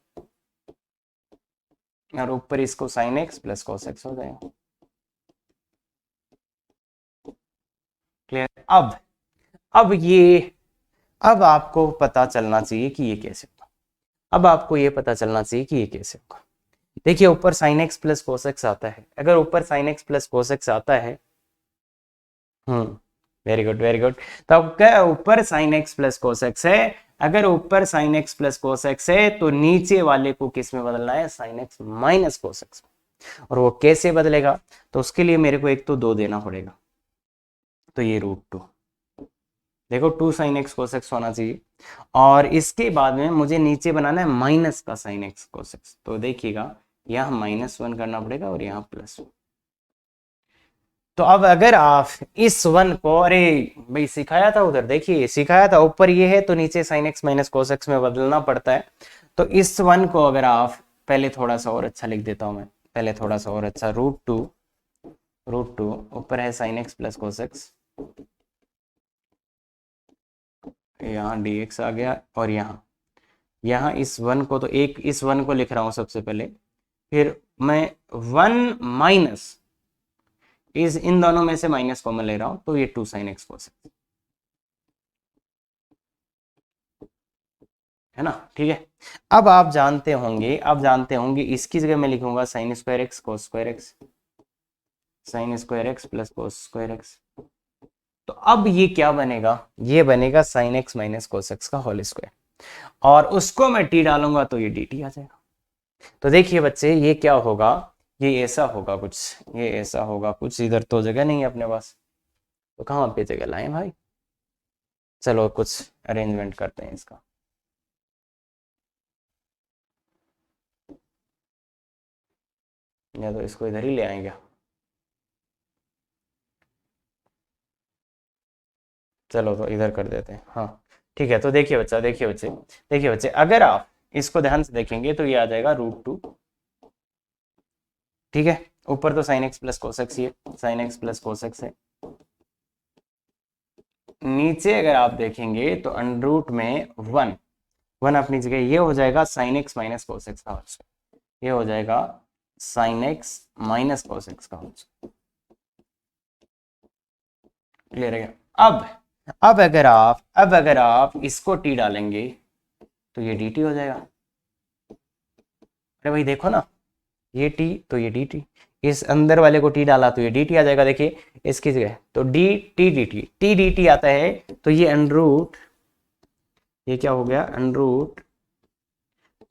और ऊपर इसको sine x plus cos x हो जाएगा। क्लियर। अब आपको पता चलना चाहिए कि ये कैसे होगा, अब आपको ये पता चलना चाहिए कि ये कैसे होगा। देखिए ऊपर sine x plus cos x आता है, अगर ऊपर sine x plus cos x आता है, वेरी गुड वेरी गुड। तो क्या ऊपर sine x plus cos x है, अगर ऊपर sine x plus cos x है तो नीचे वाले को किस में बदलना है, sign x minus cos x. और वो कैसे बदलेगा, तो उसके लिए मेरे को एक तो 2 देना पड़ेगा, तो ये रूट 2, देखो 2 साइन एक्स कोस एक्स होना चाहिए, और इसके बाद में मुझे नीचे बनाना है माइनस का साइन एक्स कोस एक्स। तो देखिएगा यहाँ -1 करना पड़ेगा और यहाँ +1। तो अब अगर आप इस 1 को, अरे भाई सिखाया था उधर, देखिए सिखाया था, ऊपर ये है तो नीचे sine x minus cos x में बदलना पड़ता है। तो इस 1 को अगर आप, पहले थोड़ा सा और अच्छा लिख देता हूं मैं, पहले थोड़ा सा और अच्छा, रूट टू ऊपर है sign x plus cos x, यहाँ dx आ गया, और यहाँ इस 1 को, तो एक इस 1 को लिख रहा हूं सबसे पहले, फिर मैं 1 माइनस इस इन दोनों में से माइनस कॉमन ले रहा हूं, तो ये 2 साइन एक्स कोस एक्स है ना, ठीक है। अब आप जानते होंगे इसकी जगह मैं लिखूंगा sine square x cos square x, sine square x plus cos square x. तो अब ये क्या बनेगा, ये बनेगा sign x minus cos x का होल स्क्वायर, और उसको मैं टी डालूंगा तो ये डी टी आ जाएगा। तो देखिए बच्चे ये क्या होगा, ये ऐसा होगा कुछ, ये ऐसा होगा कुछ, इधर तो जगह नहीं है अपने पास, तो कहाँ पे जगह लाएं भाई, चलो कुछ अरेंजमेंट करते हैं इसका। या तो इसको इधर ही ले आएंगे, चलो तो इधर कर देते हैं, हाँ ठीक है। तो देखिए बच्चे अगर आप इसको ध्यान से देखेंगे तो ये आ जाएगा रूट 2, ठीक है। ऊपर तो sine x plus cos x, ये sine x plus cos x है। नीचे अगर आप देखेंगे तो अंडर रूट में 1 अपनी जगह, ये हो जाएगा sign x minus cos x का होल स्क्वायर, ये हो जाएगा sign x minus cos x का होल स्क्वायर। क्लियर है। अब अगर आप इसको टी डालेंगे तो ये डी टी हो जाएगा। अरे भाई देखो ना, ये टी तो ये डी टी, इस अंदर वाले को टी डाला तो ये डी टी आ जाएगा। देखिए इसकी जगह तो डी टी डी टी आता है, तो ये अंडर रूट, ये क्या हो गया, under root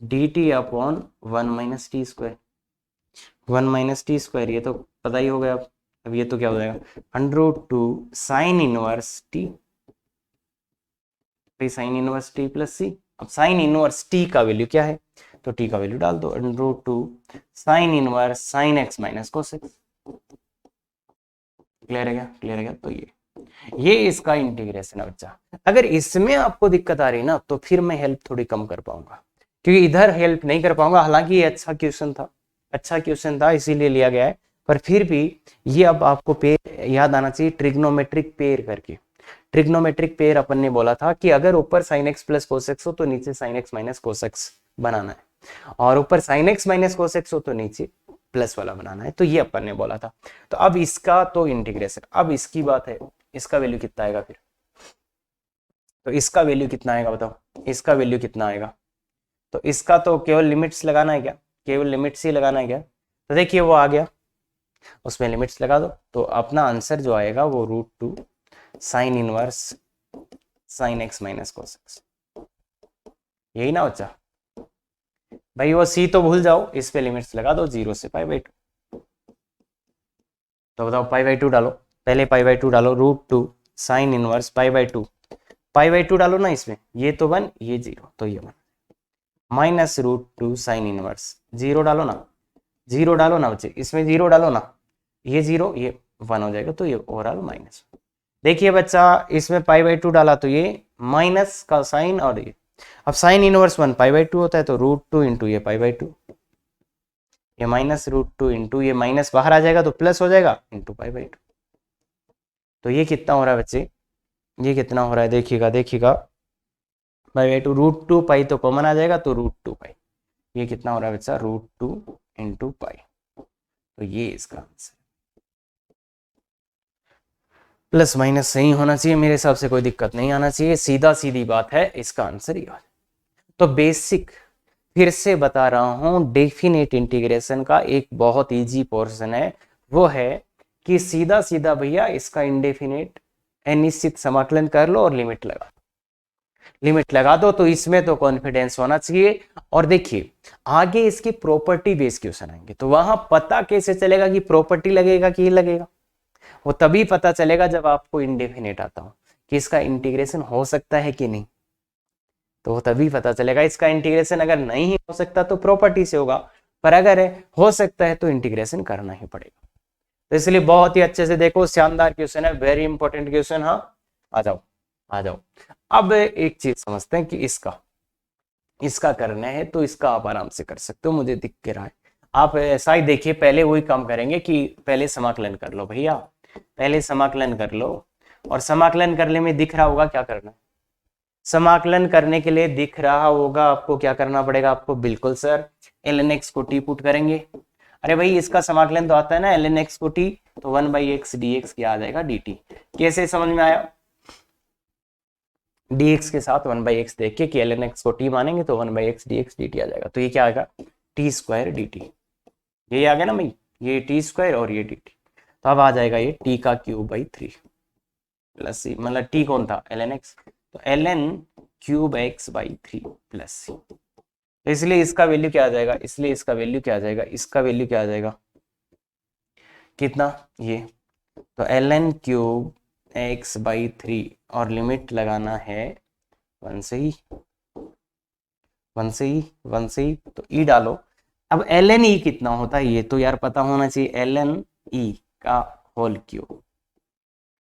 d t upon 1 minus t square, 1 minus t square, ये तो पता ही हो गया अब ये तो क्या हो जाएगा √2 sine inverse t, sine inverse t plus c. अब साइन इनवर्स टी का वैल्यू क्या है, तो टी का वैल्यू डाल दो √2 sine inverse sine x minus cos x. Clear है क्या, क्लियर है क्या। तो ये इसका इंटीग्रेशन है बच्चा। अगर इसमें आपको दिक्कत आ रही ना तो फिर मैं हेल्प थोड़ी कम कर पाऊंगा, क्योंकि इधर हेल्प नहीं कर पाऊंगा। हालांकि ये अच्छा क्वेश्चन था इसीलिए लिया गया है, पर फिर भी ये अब आपको पेयर याद आना चाहिए, ट्रिग्नोमेट्रिक पेयर करके। ट्रिग्नोमेट्रिक पेयर अपन ने बोला था कि अगर ऊपर sine x plus cos x हो तो नीचे sine x minus cos x बनाना है, और ऊपर sine x minus cos x हो तो नीचे प्लस वाला बनाना है। तो ये अपन ने बोला था। तो अब इसका तो इंटीग्रेशन, अब इसकी बात है, इसका वैल्यू कितना आएगा फिर, तो इसका वैल्यू कितना आएगा बताओ, इसका वैल्यू कितना आएगा। तो इसका तो केवल लिमिट्स लगाना है क्या, केवल लिमिट्स ही लगाना है क्या। तो देखिए वो आ गया, उसमें लिमिट्स लगा दो, तो अपना आंसर जो आएगा वो √2 sine inverse sine x minus cos x, यही ना बच्चा। भाई वो सी तो भूल जाओ, इस पे लिमिट्स लगा दो 0 से π/2। तो बताओ π/2 डालो, पहले π/2 डालो, √2 साइन इनवर्स π/2 डालो ना इसमें, ये तो 1 ये 0 तो ये 1 माइनस √2 साइन इनवर्स 0 डालो ना, 0 डालो ना बच्चे, इसमें 0 डालो ना, ये 0 ये 1 हो जाएगा, तो ये ओवरऑल माइनस। देखिए बच्चा इसमें π/2 डाला तो ये माइनस का साइन, और ये अब साइन इनवर्स 1 π/2 होता है, तो √2 इंटू ये π/2, ये माइनस √2 इंटू ये माइनस बाहर आ जाएगा तो प्लस हो जाएगा इंटू π/2। तो ये कितना हो रहा है बच्चे, ये कितना हो रहा है देखिएगा, π/2 √2 पाई तो कॉमन आ जाएगा, तो √2 पाई, ये कितना हो रहा है बच्चा √2 इंटू पाई। तो ये इसका आंसर, प्लस माइनस सही होना चाहिए मेरे हिसाब से, कोई दिक्कत नहीं आना चाहिए, सीधा सीधी बात है, इसका आंसर ये। तो बेसिक फिर से बता रहा हूं, डेफिनेट इंटीग्रेशन का एक बहुत इजी पोर्शन है, वो है कि सीधा सीधा भैया इसका इंडेफिनेट अनिश्चित समाकलन कर लो और लिमिट लगा दो, तो इसमें तो कॉन्फिडेंस होना चाहिए। और देखिए आगे इसकी प्रॉपर्टी बेस्ड क्वेश्चन आएंगे, तो वहां पता कैसे चलेगा कि प्रॉपर्टी लगेगा कि ये लगेगा, वो तभी पता चलेगा जब आपको इंडेफिनेट आता हो कि इसका इंटीग्रेशन हो सकता है कि नहीं, तो वो तभी पता चलेगा। इसका इंटीग्रेशन अगर नहीं हो सकता तो प्रॉपर्टी से होगा, पर अगर हो सकता है तो इंटीग्रेशन करना ही पड़ेगा। तो इसलिए बहुत ही अच्छे से देखो, शानदार क्वेश्चन है, वेरी इंपॉर्टेंट क्वेश्चन। हाँ आ जाओ। अब एक चीज समझते हैं कि इसका करना है तो इसका आप आराम से कर सकते हो, मुझे दिख के रहा है। आप ऐसा ही देखिए, पहले वही काम करेंगे कि पहले समाकलन कर लो भैया, पहले समाकलन कर लो, और समाकलन करने में दिख रहा होगा क्या करना है। समाकलन करने के लिए दिख रहा होगा आपको क्या करना पड़ेगा, आपको बिल्कुल सर ln x को t पुट करेंगे। अरे भाई इसका समाकलन तो आता है ना ln x को t, तो 1/x dx क्या आ जाएगा dt। कैसे समझ में आया, dx के साथ 1/x देख के कि ln x को t मानेंगे तो 1/x dx dt आ जाएगा, तो ये क्या आएगा t² dt। ये आ गया ना भाई, ये t² और ये dt, तो अब आ जाएगा ये t³/3 प्लस सी, मतलब t कौन था ln x, तो ln³ x/3 प्लस सी। तो इसलिए इसका वैल्यू क्या आ जाएगा, इसका वैल्यू क्या आ जाएगा कितना ये, तो ln³ x/3 और लिमिट लगाना है 1 से ही, तो e डालो। अब ln e कितना होता है ये तो यार पता होना चाहिए, ln e का होल क्यूब,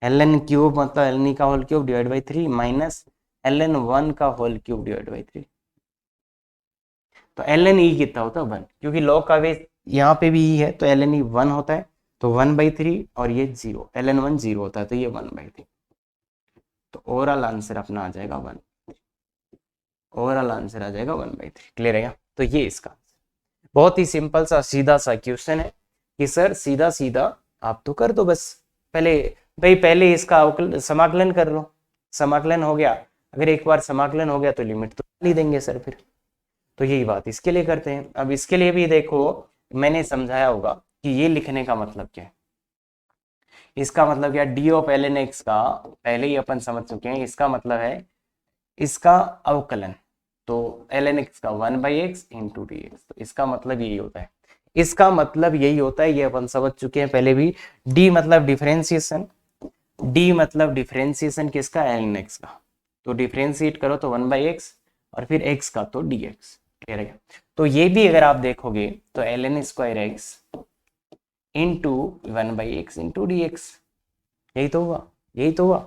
ln क्यूब मतलब ln e का whole cube divide by 3 minus ln1 का होल क्यूब डिवाइड बाई 3। तो ln e कितना होता है 1, क्योंकि लॉग का बेस यहाँ पे भी e है, तो ln e 1 होता है, तो 1/3 और ये 0, ln1 0 होता है, तो ये 1/3। तो ओवरऑल आंसर अपना आ जाएगा 1, ओवरऑल आंसर आ जाएगा 1/3। क्लियर है क्या। तो ये इसका बहुत ही सिंपल सा सीधा सा क्वेश्चन है कि सर सीधा सीधा आप तो कर दो बस, पहले इसका समाकलन कर लो, समाकलन हो गया, अगर एक बार समाकलन हो गया तो लिमिट तो नहीं देंगे सर फिर, तो यही बात इसके लिए करते हैं। अब इसके लिए भी देखो मैंने समझाया होगा कि ये लिखने का मतलब क्या है, इसका मतलब क्या, डी ऑफ ln x का पहले ही अपन समझ चुके हैं, इसका मतलब है इसका अवकलन, तो ln x का 1/x इंटू dx, तो इसका मतलब यही होता है इसका मतलब यही होता है, ये अपन समझ चुके हैं पहले भी। डी मतलब डिफरेंशिएशन, डी मतलब डिफरेंशिएशन किसका, ln x का। तो डिफरेंशिएट करो तो 1/x और फिर x का तो dx। क्लियर है? तो ये भी अगर आप देखोगे तो ln square x into 1/x into dx, यही तो हुआ, यही तो हुआ।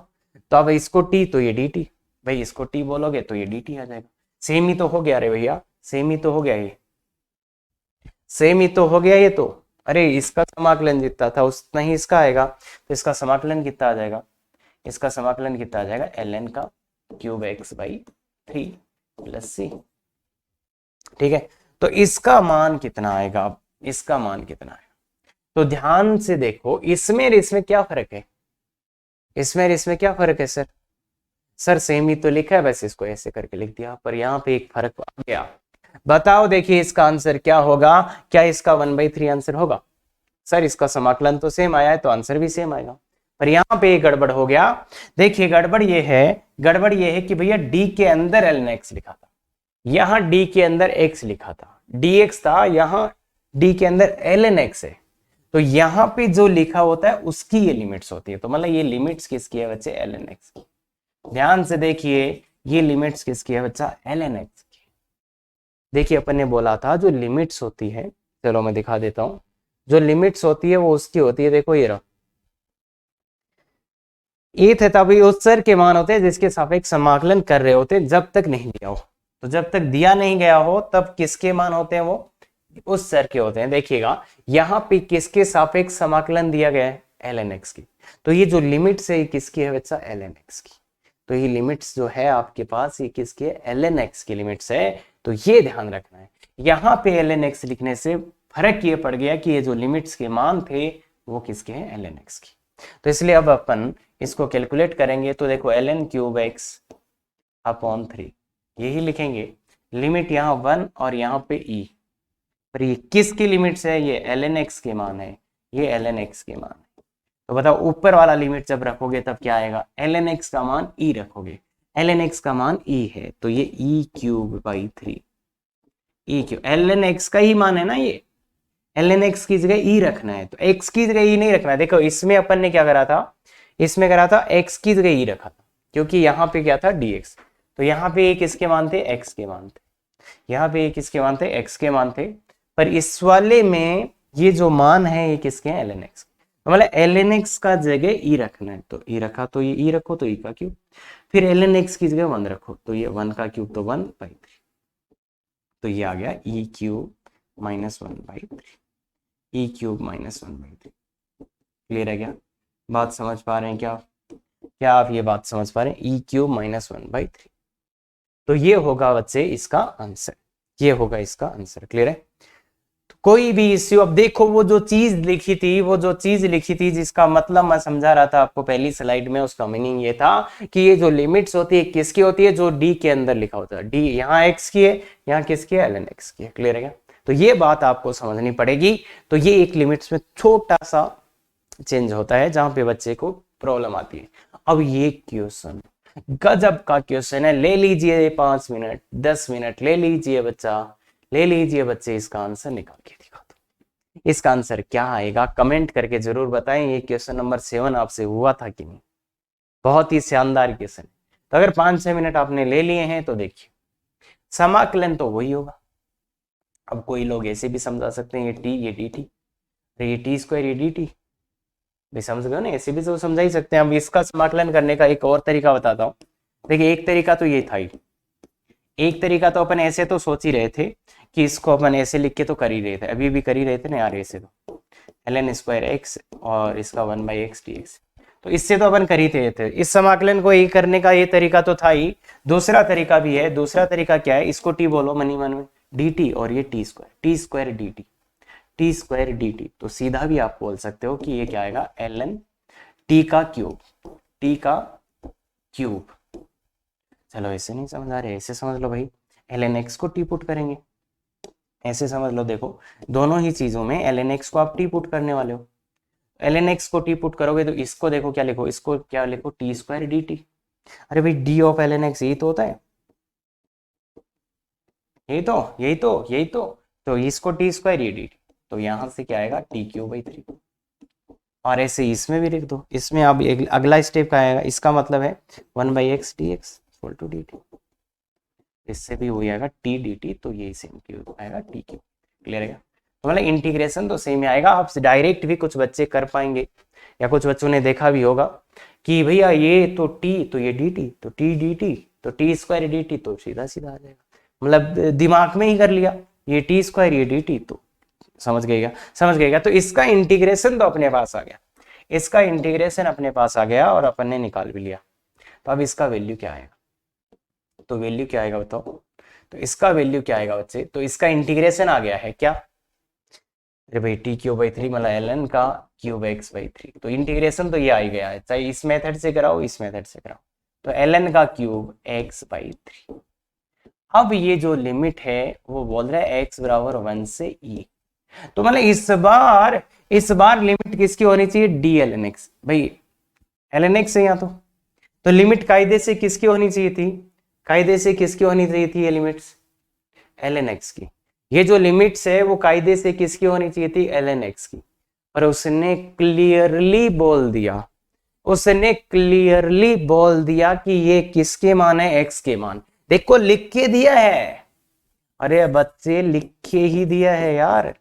तो अब इसको t तो ये dt, भाई इसको t बोलोगे तो ये dt आ जाएगा। सेम ही तो हो गया रे भैया, सेम ही तो हो गया ये, सेम ही तो हो गया ये तो। अरे इसका समाकलन जितना था उतना ही इसका आएगा, तो इसका समाकलन कितना आ जाएगा, इसका समाकलन कितना आ जाएगा, ln का क्यूब x/3 प्लस c। ठीक है, तो इसका मान कितना आएगा, अब इसका मान कितना आएगा। तो ध्यान से देखो, इसमें और इसमें क्या फर्क है, इसमें और इसमें क्या फर्क है सर, सर सेम ही तो लिखा है, बस इसको ऐसे करके लिख दिया, पर यहाँ पे एक फर्क आ गया। बताओ देखिए इसका आंसर क्या होगा, क्या इसका 1/3 आंसर होगा, सर इसका समाकलन तो सेम आया है तो आंसर भी सेम आएगा। पर यहाँ पे गड़बड़ हो गया। देखिए गड़बड़ ये है, गड़बड़ ये है कि भैया डी के अंदर ln x लिखा था, यहाँ डी के अंदर x लिखा था, dx था, यहाँ डी के अंदर ln x है। तो यहाँ पे जो लिखा होता है उसकी ये लिमिट्स होती है, तो मतलब ये लिमिट्स किसकी है बच्चे, ln x की। ध्यान से देखिए ये लिमिट्स किसकी है बच्चा, ln x की। देखिए अपन ने बोला था जो लिमिट्स होती है, चलो मैं दिखा देता हूं, जो लिमिट्स होती है वो उसकी होती है, देखो ये रहा, ए थे तभी उस चर के मान होते हैं जिसके सापेक्ष समाकलन कर रहे होते हैं जब तक नहीं दिया हो। तो जब तक दिया नहीं गया हो तब किसके मान होते हैं, वो उस चर के होते हैं। देखिएगा यहाँ पे किसके सापेक्ष समाकलन दिया गया है, ln x की। तो ये जो लिमिट्स है ये किसकी है बच्चा, ln x की। तो ये लिमिट्स जो है आपके पास ये किसके, ln x की लिमिट्स है। तो ये ध्यान रखना है, यहाँ पे ln x लिखने से फर्क ये पड़ गया कि ये जो लिमिट्स के मान थे वो किसके हैं, ln x की। तो इसलिए अब अपन इसको कैलकुलेट करेंगे, तो देखो ln क्यूब x अपॉन 3 यही लिखेंगे, लिमिट यहाँ 1 और यहाँ पे e, पर ये किसकी लिमिट्स है, ये ln x के मान है, ये ln x के मान है। तो बताओ ऊपर वाला लिमिट जब रखोगे तब क्या आएगा, ln x का मान e रखोगे, ln x का मान e है तो ये e³/3, e³ ln x का ही मान है ना, ये ln x की जगह e रखना है, तो x की जगह e नहीं रखना है। देखो इसमें अपन ने क्या करा था, इसमें करा था x की जगह e रखा था, क्योंकि यहाँ पे क्या था dx, तो यहाँ पे एक किसके मान थे, x के मान थे, यहाँ पे एक किसके मान थे, x के मान थे। पर इस वाले में ये जो मान है ये किसके हैं, ln x। तो मतलब ln x का जगह e रखना है, तो e रखा तो ये e रखो तो e का क्यूब, फिर ln x की जगह 1 रखो तो ये 1 का क्यूब तो 1/3, तो ये आ गया e³ - 1/3, e³ - 1/3। क्लियर है क्या, बात समझ पा रहे हैं क्या, क्या आप ये बात समझ पा रहे हैं, e³ - 1/3। तो ये होगा बच्चे इसका आंसर, ये होगा इसका आंसर। क्लियर है, तो कोई भी इश्यू, अब देखो वो जो चीज लिखी थी, वो जो चीज लिखी थी जिसका मतलब मैं समझा रहा था आपको पहली स्लाइड में, उसका मीनिंग ये था कि ये जो लिमिट्स होती है किसकी होती है, जो डी के अंदर लिखा होता है, डी यहाँ एक्स की है, यहाँ किसकी है, ln x की है। क्लियर है क्या, तो ये बात आपको समझनी पड़ेगी। तो ये एक लिमिट्स में छोटा सा चेंज होता है जहां पे बच्चे को प्रॉब्लम आती है। अब ये क्वेश्चन गजब का क्वेश्चन है, ले लीजिए 5 मिनट 10 मिनट ले लीजिए बच्चा, ले लीजिए बच्चे, इसका आंसर निकाल के दिखा दो। इसका आंसर क्या आएगा कमेंट करके जरूर बताएं। ये क्वेश्चन नंबर 7 आपसे हुआ था कि नहीं, बहुत ही शानदार क्वेश्चन। तो अगर 5-6 मिनट आपने ले लिए हैं तो देखिए समाकलन तो वही होगा। अब कोई लोग ऐसे भी समझा सकते हैं, ये टी ये डी टी, ये t² ये dt, भी समझ गए ना, ऐसे भी तो समझा ही सकते हैं। अब इसका समाकलन करने का एक और तरीका बताता हूँ। देखिए एक तरीका तो ये था ही, एक तरीका तो अपन ऐसे तो सोच ही रहे थे कि इसको अपन ऐसे लिख के तो कर ही रहे थे, अभी भी कर ही रहे थे ना यार, ऐसे तो ln² x और इसका 1/x dx, तो इससे तो अपन कर ही थे। इस समाकलन को ये करने का ये तरीका तो था ही, दूसरा तरीका भी है। दूसरा तरीका क्या है, इसको t बोलो मनी मन में, dt और ये t² dt, t² dt, तो सीधा भी आप बोल सकते हो कि ये क्या आएगा, ln t का क्यूब, t का क्यूब। चलो ऐसे नहीं समझ आ रहे, ऐसे समझ लो भाई, ln x को t पुट करेंगे, ऐसे समझ लो। देखो दोनों ही चीजों में ln x को आप t पुट करने वाले हो, ln x को t पुट करोगे तो इसको देखो क्या लिखो, इसको क्या लिखो, t² dt। अरे भाई d ऑफ ln x यही तो होता है, यही तो इसको t² ये dt, तो यहां से क्या आएगा t³/3। और ऐसे इसमें भी लिख दो, इसमें अब अगला स्टेप क्या आएगा, इसका मतलब है 1/x dx = dt, इससे भी हो जाएगा t dt, तो ये सेम आएगा t क्यूब। क्लियर है? तो मतलब इंटीग्रेशन तो सेम ही आएगा। आप डायरेक्ट भी कुछ बच्चे कर पाएंगे, या कुछ बच्चों ने देखा भी होगा कि भैया ये तो t तो ये dt, तो t dt तो t² dt, तो सीधा सीधा आ जाएगा, मतलब दिमाग में ही कर लिया, ये t² ये dt, तो समझ गएगा, समझ गएगा। तो इसका इंटीग्रेशन तो अपने पास आ गया, इसका इंटीग्रेशन अपने पास आ गया और अपन ने निकाल भी लिया। तो अब इसका वैल्यू क्या आएगा, तो वैल्यू क्या आएगा बताओ, तो इसका वैल्यू क्या आएगा बच्चे, तो इसका इंटीग्रेशन आ गया है क्या, अरे भाई t³/3 मतलब ln का क्यूब x/3, तो इंटीग्रेशन तो ये आ ही गया है, चाहे इस मेथड से कराओ इस मेथड से कराओ, तो ln का क्यूब x/3। अब ये जो लिमिट है वो बोल रहा है x बराबर 1 से e, तो मतलब इस बार लिमिट किसकी होनी चाहिए, d ln x, भाई ln x है यहाँ तो लिमिट कायदे से किसकी होनी चाहिए थी, कायदे से किसकी होनी चाहिए थी ये लिमिट्स, ln x की। ये जो लिमिट्स है वो कायदे से किसकी होनी चाहिए थी, ln x की। पर उसने क्लियरली बोल दिया, उसने क्लियरली बोल दिया कि ये किसके मान है, x के मान। देखो लिख के दिया है, अरे बच्चे लिख के ही दिया है यार,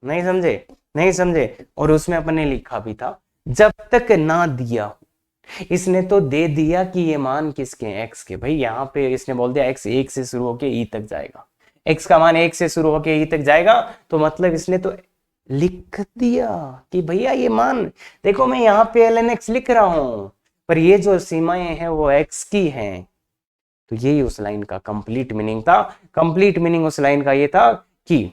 नहीं समझे, नहीं समझे। और उसमें अपने लिखा भी था जब तक ना दिया, इसने तो दे दिया कि ये मान किसके हैं, x के। भाई यहाँ पे इसने बोल दिया x 1 से शुरू होके e तक जाएगा, x का मान 1 से शुरू होके e तक जाएगा, तो मतलब इसने तो लिख दिया कि भैया ये मान, देखो मैं यहाँ पे ln x लिख रहा हूं, पर ये जो सीमाएं हैं वो x की हैं। तो यही उस लाइन का कंप्लीट मीनिंग था। कंप्लीट मीनिंग उस लाइन का ये था कि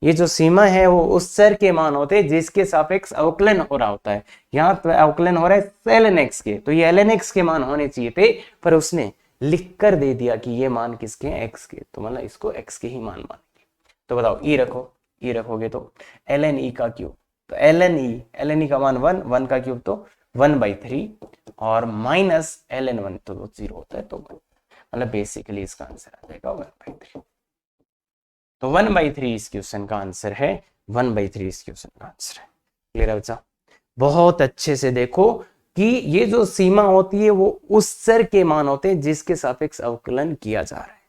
ये जो सीमा है वो उस चर के मान होते हैं जिसके सापेक्ष अवकलन हो रहा होता है। यहाँ तो अवकलन हो रहा है ln x के, तो ये ln x के मान होने चाहिए थे, पर उसने लिख कर दे दिया कि ये मान किसके हैं, x के, तो मतलब इसको x के ही मान मानेंगे। तो बताओ e रखो, e रखोगे तो ln e का क्यूब, तो ln e का मान 1, 1 का क्यूब तो 1/3, और माइनस ln 1 तो 0 होता है, तो मतलब बेसिकली इसका आंसर आ जाएगा 1/3। तो 1/3 इस क्वेश्चन का आंसर है, 1/3 इस क्वेश्चन का आंसर है। क्लियर है बच्चा? बहुत अच्छे से देखो कि ये जो सीमा होती है वो उस चर के मान होते हैं जिसके सापेक्ष अवकलन किया जा रहा है,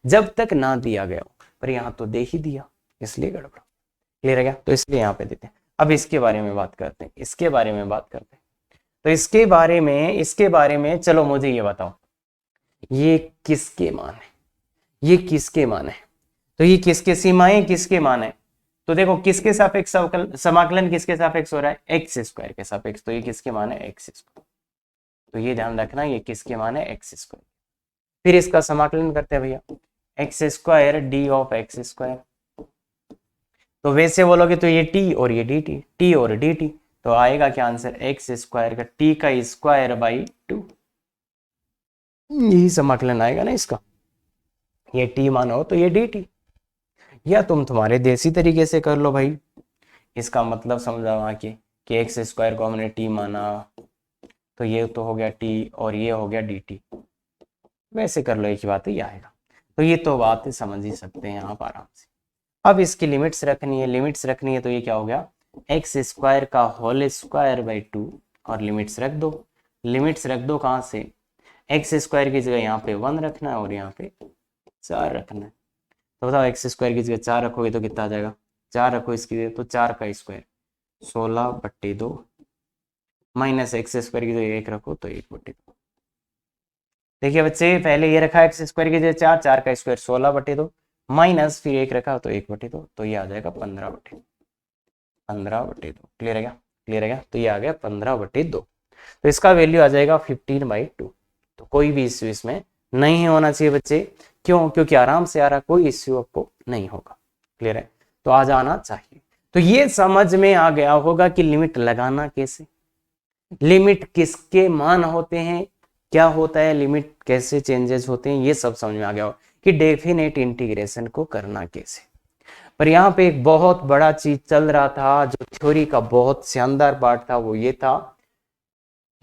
जब तक ना दिया गया हो, पर यहाँ तो दे ही दिया, इसलिए गड़बड़। क्लियर है क्या? तो इसलिए यहाँ पे देते हैं। अब इसके बारे में बात करते हैं, इसके बारे में बात करते हैं। तो इसके बारे में चलो मुझे ये बताओ, ये किसके मान है, ये किसके मान है, तो ये किसके सीमाएं किसके मान है, तो देखो किसके सापेक्ष समाकलन किसके सापेक्ष हो रहा है, x² के सापेक्ष, तो ये किसके मान है, x²। तो ये ध्यान रखना ये किसके मान है, x²। फिर इसका समाकलन करते हैं भैया, x² d ऑफ x², तो वैसे बोलोगे तो ये t और ये dt, t और dt, तो आएगा क्या आंसर, x² का t का स्क्वायर बाई 2, यही समाकलन आएगा ना इसका, ये t मानो तो ये dt, या तुम तुम्हारे देसी तरीके से कर लो भाई, इसका मतलब समझा वहां कि x² को हमने t माना, तो ये तो हो गया t और ये हो गया dt, वैसे कर लो, एक ही बात है, ये आएगा। तो ये तो बात समझ ही सकते हैं आप आराम से। अब इसकी लिमिट्स रखनी है, लिमिट्स रखनी है, तो ये क्या हो गया, x² का होल स्क्वायर बाई 2, और लिमिट्स रख दो, लिमिट्स रख दो कहाँ से, x² की जगह यहाँ पे 1 रखना है और यहाँ पे 4 रखना है। तो बताओ x² की जगह 4 रखोगे तो कितना आ जाएगा, 4 रखो इसकी जगह तो 4 का स्क्वायर 16/2, माइनस x² की जगह 1 रखो तो 1/2। देखिए बच्चे पहले ये रखा x² की जगह 4, 4 का स्क्वायर 16/2, माइनस फिर 1 रखा तो 1/2, तो ये आ जाएगा 15/2, 15/2। क्लियर है क्या, क्लियर है क्या, तो ये आ गया 15/2, तो इसका वैल्यू आ जाएगा 15/2। तो कोई भी इश्यू इसमें नहीं होना चाहिए बच्चे, क्यों, क्योंकि आराम से आ रहा, कोई इश्यू आपको नहीं होगा। क्लियर है, तो आ जाना चाहिए। तो ये समझ में आ गया होगा कि लिमिट लगाना कैसे, लिमिट किसके मान होते हैं, क्या होता है लिमिट, कैसे चेंजेस होते हैं, ये सब समझ में आ गया हो कि डेफिनेट इंटीग्रेशन को करना कैसे। पर यहाँ पे एक बहुत बड़ा चीज चल रहा था, जो थ्योरी का बहुत शानदार पार्ट था, वो ये था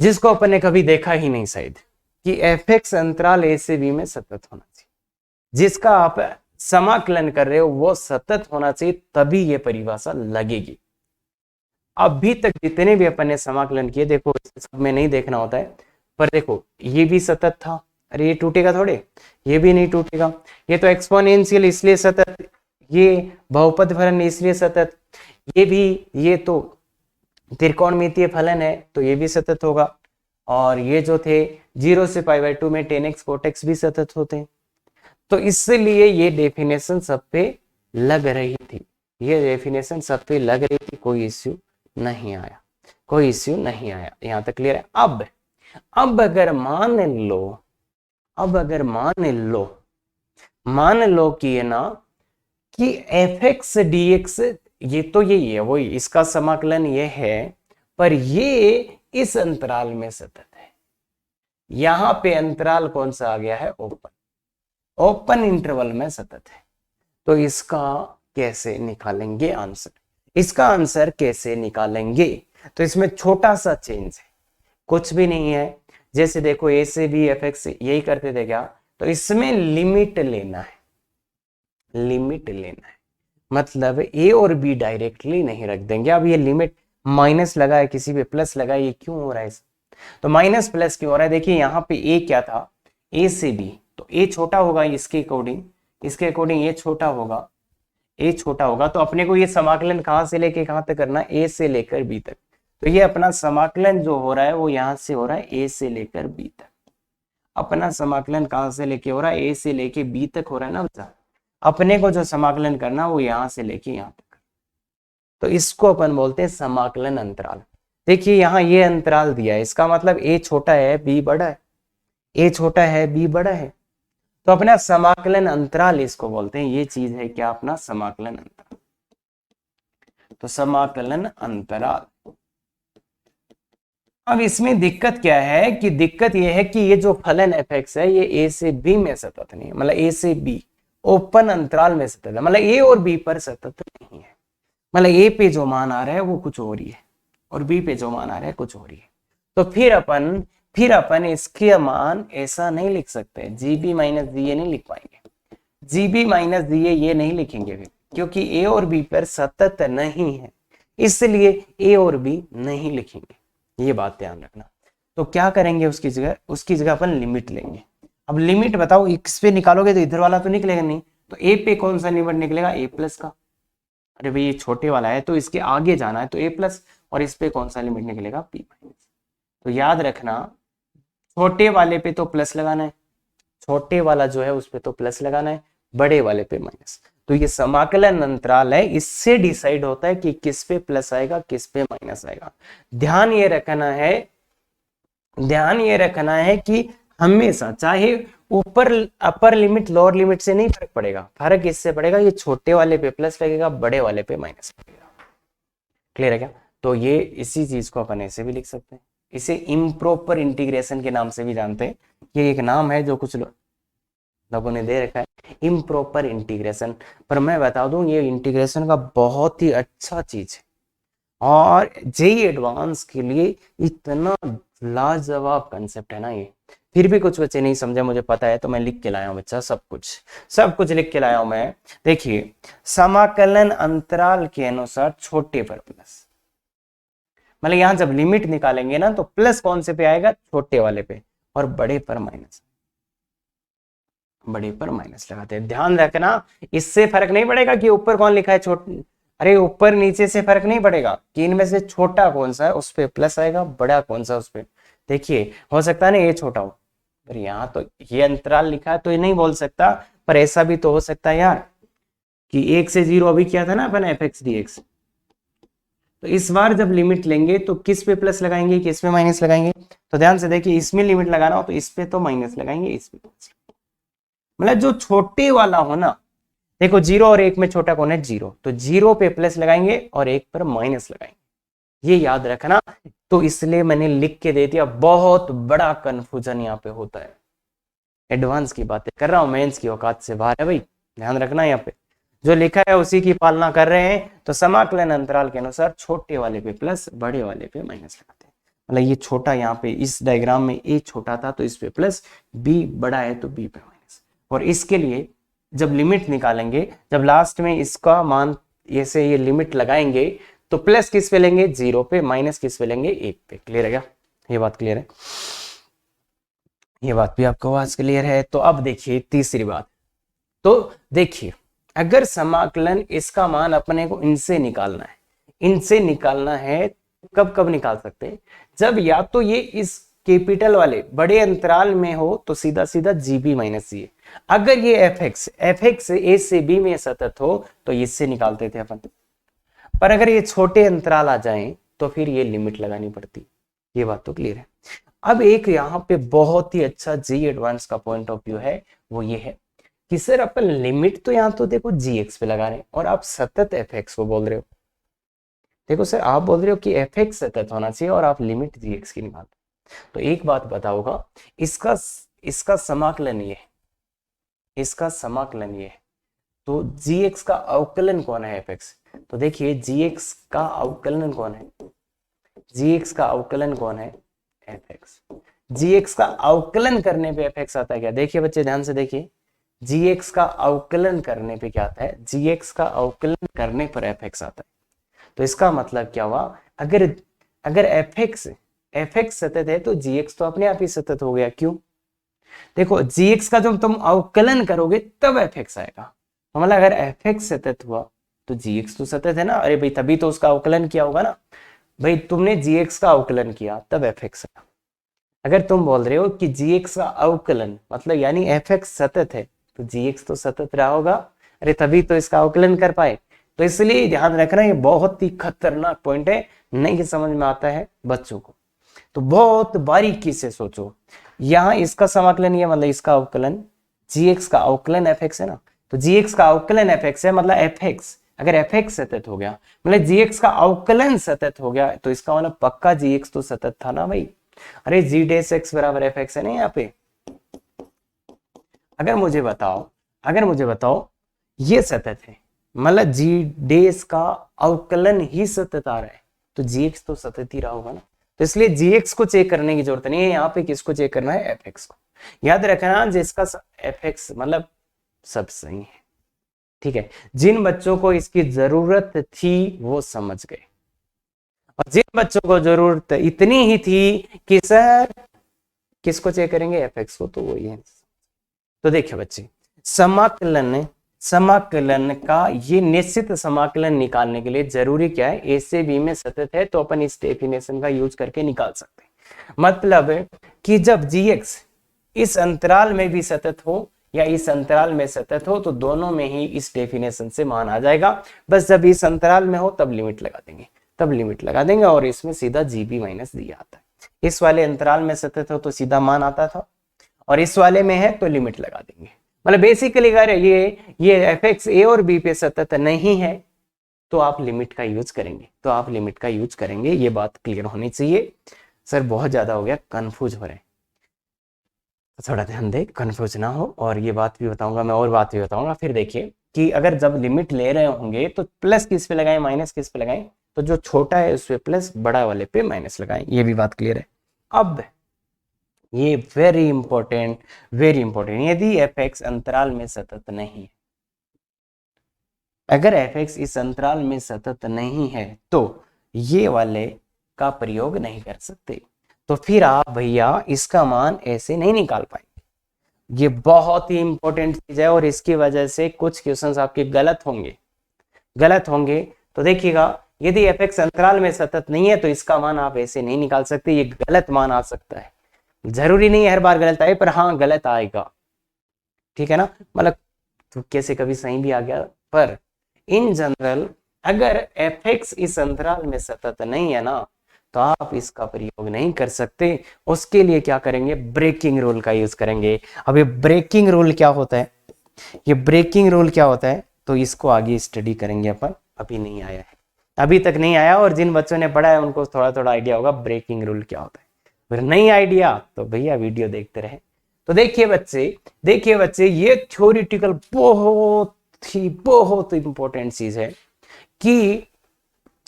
जिसको अपन ने कभी देखा ही नहीं शायद, कि fx अंतराल a से b में सतत होना चाहिए, जिसका आप समाकलन कर रहे हो वो सतत होना चाहिए, तभी ये परिभाषा लगेगी। अभी तक जितने भी अपन ने समाकलन किए, देखो सब में नहीं देखना होता है, पर देखो ये भी सतत था, अरे ये टूटेगा थोड़े, ये भी नहीं टूटेगा, ये तो एक्सपोनेंशियल इसलिए सतत, ये बहुपद फलन इसलिए सतत, ये भी, ये तो त्रिकोणमितीय फलन है तो ये भी सतत होगा, और ये जो थे 0 से π/2 में tan x cot x भी सतत होते हैं। तो इसलिए ये डेफिनेशन सब पे लग रही थी, ये डेफिनेशन सब पे लग रही थी, कोई इश्यू नहीं आया, कोई इश्यू नहीं आया, यहां तक क्लियर है। अब अगर मान लो, अब अगर मान लो कि है ना कि fx dx, ये तो यही है, वही इसका समाकलन ये है, पर ये इस अंतराल में सतत है। यहां पे अंतराल कौन सा आ गया है, ओपन, ओपन इंटरवल में सतत है। तो इसका कैसे निकालेंगे आंसर, इसका आंसर कैसे निकालेंगे? तो इसमें छोटा सा चेंज है, कुछ भी नहीं है। जैसे देखो a से b fx यही करते थे क्या, तो इसमें लिमिट लेना है, लिमिट लेना है, मतलब a और b डायरेक्टली नहीं रख देंगे। अब ये लिमिट माइनस लगा है, किसी पे प्लस लगा है, ये क्यों हो रहा है? तो माइनस प्लस क्यों हो रहा है? देखिए यहाँ पे a क्या था, a से b, तो a छोटा होगा इसके अकॉर्डिंग, इसके अकॉर्डिंग ये छोटा होगा, a छोटा होगा। तो अपने को ये समाकलन कहां से लेके कहां तक करना है, a से लेकर b तक। तो ये अपना समाकलन जो हो रहा है वो यहां से हो रहा है a से लेकर b तक। अपना समाकलन कहां से लेके हो रहा है, a से लेके b तक हो रहा है ना बच्चा। अपने को जो समाकलन करना वो यहां से लेके यहां तक, तो इसको अपन बोलते हैं समाकलन अंतराल। देखिए यहाँ ये अंतराल दिया है, इसका मतलब a छोटा है b बड़ा है, a छोटा है b बड़ा है, तो अपना समाकलन अंतराल इसको बोलते हैं। ये चीज है क्या, अपना समाकलन अंतराल। तो समाकलन अंतराल। अब इसमें दिक्कत क्या है, कि दिक्कत ये है कि ये जो फलन fx है ये a से b में सतत नहीं है, मतलब a से b ओपन अंतराल में सतत है, मतलब a और b पर सतत नहीं है। मतलब a पे जो मान आ रहा है वो कुछ और ही है, और b पे जो मान आ रहा है कुछ और ही है। तो फिर अपन इसके मान ऐसा नहीं लिख सकते, gb माइनस da नहीं लिख पाएंगे, gb माइनस da ये नहीं लिखेंगे फिर, क्योंकि a और b पर सतत नहीं है, इसलिए a और b नहीं लिखेंगे, ये बात ध्यान रखना। तो क्या करेंगे उसकी जगह अपन लिमिट लेंगे। अब लिमिट बताओ, x पे निकालोगे तो इधर वाला तो निकलेगा नहीं, तो a पे कौन सा लिमिट निकलेगा, a प्लस का। अरे भाई ये छोटे वाला है तो इसके आगे जाना है, तो a प्लस, और इस पे कौन सा लिमिट निकलेगा, p माइनस। तो याद रखना छोटे वाले पे तो प्लस लगाना है, छोटे वाला जो है उस पे तो प्लस लगाना है, बड़े वाले पे माइनस। तो ये समाकलन अंतराल है, इससे डिसाइड होता है कि किस पे प्लस आएगा किस पे माइनस आएगा। ध्यान ये रखना है कि हमेशा चाहे ऊपर अपर लिमिट लोअर लिमिट से नहीं फर्क पड़ेगा, फर्क इससे पड़ेगा ये छोटे वाले पे प्लस लगेगा, बड़े वाले पे माइनस लगेगा। क्लियर है क्या? तो ये इसी चीज को अपन ऐसे भी लिख सकते हैं, इसे इम्प्रॉपर इंटीग्रेशन के नाम से भी जानते हैं। ये एक नाम है जो कुछ लोगों ने दे रखा है, इम्प्रॉपर इंटीग्रेशन। पर मैं बता दूं ये इंटीग्रेशन का बहुत ही अच्छा चीज है, और जेईई एडवांस के लिए इतना लाजवाब कंसेप्ट है ना ये। फिर भी कुछ बच्चे नहीं समझे, मुझे पता है, तो मैं लिख के लाया हूं बच्चा, सब कुछ लिख के लाया हूं मैं। देखिए समाकलन अंतराल के अनुसार छोटे पर प्लस, मतलब यहां जब लिमिट निकालेंगे ना तो प्लस कौन से पे आएगा, छोटे वाले पे, और बड़े पर माइनस, बड़े पर माइनस लगाते हैं। ध्यान रखना इससे फर्क नहीं पड़ेगा कि ऊपर कौन लिखा है छोटे, अरे ऊपर नीचे से फर्क नहीं पड़ेगा कि इनमें से छोटा कौन सा है उस पे प्लस आएगा, बड़ा कौन सा उस पे। देखिए हो सकता है ना ये छोटा हो, पर यहाँ तो ये अंतराल लिखा है तो ये नहीं बोल सकता, पर ऐसा भी तो हो सकता है यार कि 1 से 0 अभी किया था ना अपन fx dx, तो इस बार जब लिमिट लेंगे तो किस पे प्लस लगाएंगे किस पे माइनस लगाएंगे। तो ध्यान से देखिए इसमें लिमिट लगाना हो तो इस पे तो माइनस लगाएंगे, इस पे प्लस, मतलब जो छोटे वाला हो ना, देखो 0 और 1 में छोटा कौन है, 0, तो 0 पे प्लस लगाएंगे और 1 पर माइनस लगाएंगे, ये याद रखना। तो इसलिए मैंने लिख के दे दिया, बहुत बड़ा कंफ्यूजन यहाँ पे होता है। एडवांस की बातें कर रहा हूं, मेंस की औकात से बाहर है भाई, ध्यान रखना। यहाँ पे जो लिखा है उसी की पालना कर रहे हैं। तो समाकलन अंतराल के अनुसार छोटे वाले पे प्लस, बड़े वाले पे माइनस लगाते हैं। मतलब ये छोटा, यहाँ पे इस डायग्राम में ए छोटा था तो इस पे प्लस, बी बड़ा है तो बी पे माइनस। और इसके लिए जब लिमिट निकालेंगे, जब लास्ट में इसका मान ऐसे ये लिमिट लगाएंगे तो प्लस किस पे लेंगे, 0 पे, माइनस किस पे लेंगे, 1 पे। क्लियर है क्या? ये बात क्लियर है? ये बात भी आपको आज क्लियर है। तो अब देखिए तीसरी बात। तो देखिए अगर समाकलन इसका मान अपने को इनसे निकालना है, इनसे निकालना है, कब कब निकाल सकते हैं, जब या तो ये इस कैपिटल वाले बड़े अंतराल में हो तो सीधा सीधा जीबी माइनस जी। अगर ये एफ एक्स ए से बी में सतत हो तो इससे निकालते थे अपन, पर अगर ये छोटे अंतराल आ जाएं तो फिर ये लिमिट लगानी पड़ती। ये बात तो क्लियर है। अब एक यहाँ पे बहुत ही अच्छा जी एडवांस का पॉइंट ऑफ व्यू है, वो ये है कि सर अपन लिमिट तो यहाँ तो देखो जी एक्स पे लगा रहे हैं और आप सतत एफ एक्स को बोल रहे हो। देखो सर आप बोल रहे हो कि एफ एक्स सतत होना चाहिए और आप लिमिट जी एक्स की निकालते। तो एक बात बताओगा, इसका इसका समाकलन ये है, इसका समाकलन ये है, तो जी एक्स का अवकलन कौन है एफ एक्स? तो देखिए जी एक्स का अवकलन कौन है, जी एक्स का अवकलन कौन है, एफ एक्स। जी एक्स का अवकलन करने पे एफ एक्स आता है क्या? देखिए बच्चे ध्यान से देखिए, जी एक्स का अवकलन करने पे क्या आता है, जी एक्स का अवकलन करने पर एफ एक्स आता है। तो इसका मतलब क्या हुआ, अगर अगर एफ एक्स सतत है तो जी एक्स तो अपने आप ही सतत हो गया। क्यों? देखो जी एक्स का जब तुम अवकलन करोगे तब एफ एक्स आएगा, तो मतलब अगर एफ एक्स सतत हुआ तो जी एक्स तो सतत है ना। अरे भाई तभी तो उसका अवकलन किया होगा ना भाई, तुमने जी एक्स का अवकलन किया तब एफ एक्स आया। अगर तुम बोल रहे हो कि जी एक्स का अवकलन मतलब यानी एफ एक्स सतत है तो जी एक्स तो सतत रहा होगा, अरे तभी तो इसका अवकलन कर पाए। तो इसलिए ध्यान रखना ये बहुत ही खतरनाक पॉइंट है, नहीं समझ में आता है बच्चों को, तो बहुत बारीकी से सोचो। यहाँ इसका समाकलन ये मतलब इसका अवकलन, जी एक्स का अवकलन एफ एक्स है ना, तो जी एक्स का अवकलन एफ एक्स है, मतलब एफ एक्स अगर एफ एक्स सतत हो गया मतलब जी एक्स का अवकलन सतत हो गया तो इसका मतलब पक्का जी एक्स तो सतत था ना भाई। अरे जी डेस एक्स बराबर एफ एक्स है ना यहाँ पे। अगर मुझे बताओ ये सतत है, मतलब जी डेस का अवकलन ही सतत आ रहा है तो जी एक्स तो सतत ही रहा होगा ना। तो इसलिए जी एक्स को चेक करने की जरूरत नहीं है, यहाँ पे किसको चेक करना है, एफ एक्स को। याद रखना जिसका एफ एक्स मतलब सब सही है, ठीक है। जिन बच्चों को इसकी जरूरत थी वो समझ गए, और जिन बच्चों को जरूरत इतनी ही थी कि सर किसको चेक करेंगे, एफ एक्स को, तो वही है। तो देखिए बच्चे समाकलन का ये निश्चित समाकलन निकालने के लिए जरूरी क्या है, ए से बी में सतत है तो अपन इस डेफिनेशन का यूज करके निकाल सकते हैं। मतलब कि जब जी एक्स इस अंतराल में भी सतत हो या इस अंतराल में सतत हो तो दोनों में ही इस डेफिनेशन से मान आ जाएगा। बस जब इस अंतराल में हो तब लिमिट लगा देंगे, और इसमें सीधा जीबी माइनस दिया आता है। इस वाले अंतराल में सतत हो तो सीधा मान आता था, और इस वाले में है तो लिमिट लगा देंगे। मतलब बेसिकली अगर ये एफ एक्स ए और बी पे सतत नहीं है तो आप लिमिट का यूज करेंगे, ये बात क्लियर होनी चाहिए। सर बहुत ज्यादा हो गया, कंफ्यूज हो रहे हैं, थोड़ा ध्यान दे, कंफ्यूज ना हो। और ये बात भी बताऊंगा मैं, और बात भी बताऊंगा। फिर देखिए कि अगर जब लिमिट ले रहे होंगे तो प्लस किस पे लगाएं, माइनस किस पे लगाएं, तो जो छोटा है उस पे प्लस, बड़ा वाले पे माइनस लगाएं, ये भी बात क्लियर है। अब ये वेरी इंपॉर्टेंट, यदि एफ एक्स अंतराल में सतत नहीं है, अगर एफ एक्स इस अंतराल में सतत नहीं है तो ये वाले का प्रयोग नहीं कर सकते, तो फिर आप भैया इसका मान ऐसे नहीं निकाल पाएंगे। ये बहुत ही इंपॉर्टेंट चीज है और इसकी वजह से कुछ क्वेश्चंस आपके गलत होंगे। तो देखिएगा यदि एफ एक्स अंतराल में सतत नहीं है तो इसका मान आप ऐसे नहीं निकाल सकते, ये गलत मान आ सकता है। जरूरी नहीं है हर बार गलत आए, पर हाँ गलत आएगा, ठीक है ना। मतलब तो कैसे कभी सही भी आ गया, पर इन जनरल अगर एफ एक्स इस अंतराल में सतत नहीं है ना तो आप इसका प्रयोग नहीं कर सकते। उसके लिए क्या करेंगे, ब्रेकिंग रूल का यूज करेंगे। अब ये ब्रेकिंग रूल क्या होता है, तो इसको आगे स्टडी करेंगे अपन, अभी नहीं आया है, अभी तक नहीं आया। और जिन बच्चों ने पढ़ा है उनको थोड़ा थोड़ा आइडिया होगा ब्रेकिंग रूल क्या होता है। फिर नहीं आइडिया तो भैया वीडियो देखते रहे। तो देखिए बच्चे ये थ्योरेटिकल बहुत इंपॉर्टेंट चीज है कि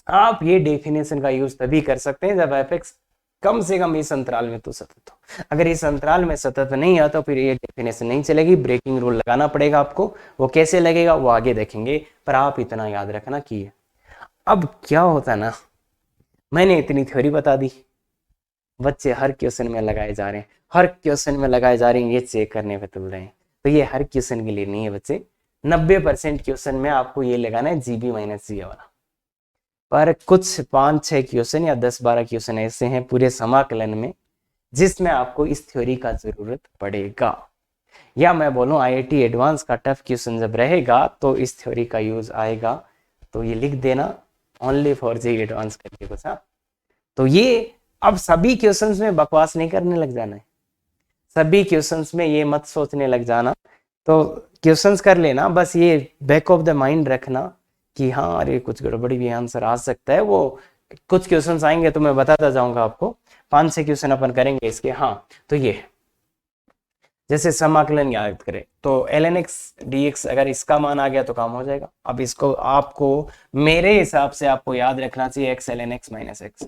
आप ये डेफिनेशन का यूज तभी कर सकते हैं जब एफ एक्स कम से कम इस अंतराल में तो सतत हो। अगर इस अंतराल में सतत नहीं है तो फिर ये डेफिनेशन नहीं चलेगी, ब्रेकिंग रूल लगाना पड़ेगा आपको। वो कैसे लगेगा वो आगे देखेंगे, पर आप इतना याद रखना कि अब क्या होता है ना, मैंने इतनी थ्योरी बता दी, बच्चे हर क्वेश्चन में लगाए जा रहे हैं, हर क्वेश्चन में लगाए जा रहे हैं, ये चेक करने पे तुल रहे हैं। तो ये हर क्वेश्चन के लिए नहीं है बच्चे, 90% क्वेश्चन में आपको ये लगाना है जीबी माइनस जी वाला। पर कुछ 5-6 क्वेश्चन या 10-12 क्वेश्चन ऐसे हैं पूरे समाकलन में जिसमें आपको इस थ्योरी का जरूरत पड़ेगा, या मैं बोलूं आईआईटी एडवांस का टफ क्वेश्चन जब रहेगा तो इस थ्योरी का यूज आएगा। तो ये लिख देना, ओनली फॉर जेईई एडवांस करके कुछ। हाँ, तो ये अब सभी क्वेश्चंस में बकवास नहीं करने लग जाना है, सभी क्वेश्चंस में ये मत सोचने लग जाना। तो क्वेश्चंस कर लेना, बस ये बैक ऑफ द माइंड रखना कि हाँ अरे कुछ गड़बड़ी भी आंसर आ सकता है। वो कुछ क्वेश्चंस आएंगे तो मैं बताता जाऊंगा आपको, 5-6 क्वेश्चन अपन करेंगे इसके। हाँ, तो ये जैसे समाकलन याद करें तो ln x dx, अगर इसका मान आ गया तो काम हो जाएगा। अब इसको आपको मेरे हिसाब से आपको याद रखना चाहिए x ln x minus x,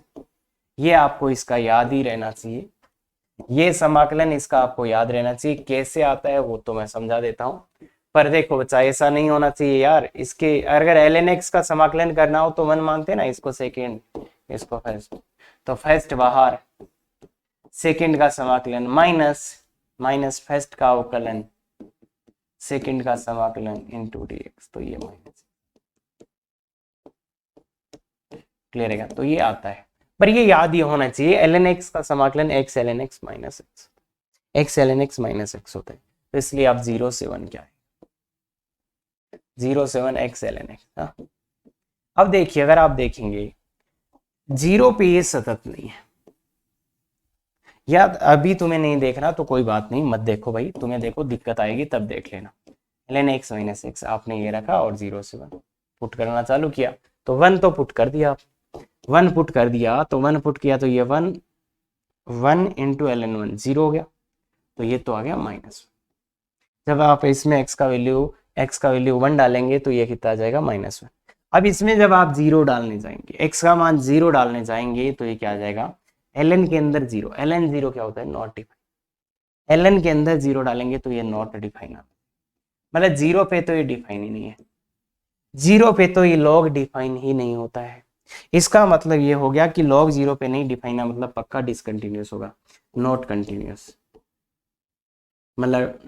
ये आपको इसका याद ही रहना चाहिए। ये समाकलन इसका आपको याद रहना चाहिए। कैसे आता है वो तो मैं समझा देता हूँ, पर देखो बच्चा ऐसा नहीं होना चाहिए यार। इसके अगर ln x का समाकलन करना हो तो 1 मानते ना, इसको सेकेंड, इसको फर्स्ट, तो फर्स्ट बाहर, सेकेंड का समाकलन माइनस फर्स्ट का अवकलन, सेकेंड का समाकलन इनटू dx, तो ये माइनस। क्लियर है? तो ये आता है, पर ये याद ही होना चाहिए ln x का समाकलन x ln x minus x, x ln x minus x होता है। तो इसलिए आप 0 से 1 क्या है, 0 से 1 x ln x। हाँ, अब देखिए अगर आप देखेंगे 0 पे ये सतत नहीं है, या अभी तुम्हें नहीं देखना तो कोई बात नहीं, मत देखो भाई, तुम्हें देखो दिक्कत आएगी तब देख लेना। ln x माइनस x आपने ये रखा और 0 से 1 पुट करना चालू किया, तो 1 तो पुट कर दिया, 1 पुट कर दिया, तो 1 पुट किया तो ये 1 इंटू ln 1 0 हो गया, तो ये तो आ गया माइनस। जब आप इसमें x का वैल्यू 1 डालेंगे तो ये कितना आ जाएगा -1। अब इसमें जब आप 0 डालने जाएंगे, x का मान 0 डालने जाएंगे तो ये क्या आ जाएगा, ln के अंदर 0, ln 0 क्या होता है, नॉट डिफाइन। ln के अंदर 0 डालेंगे तो ये नॉट डिफाइन, मतलब 0 पे तो ये डिफाइन ही नहीं है, 0 पे तो ये लॉग डिफाइन ही नहीं होता है। इसका मतलब ये हो गया कि लॉग 0 पे नहीं डिफाइन है, मतलब पक्का डिसकंटिन्यूअस होगा, नॉट कंटिन्यूअस। मतलब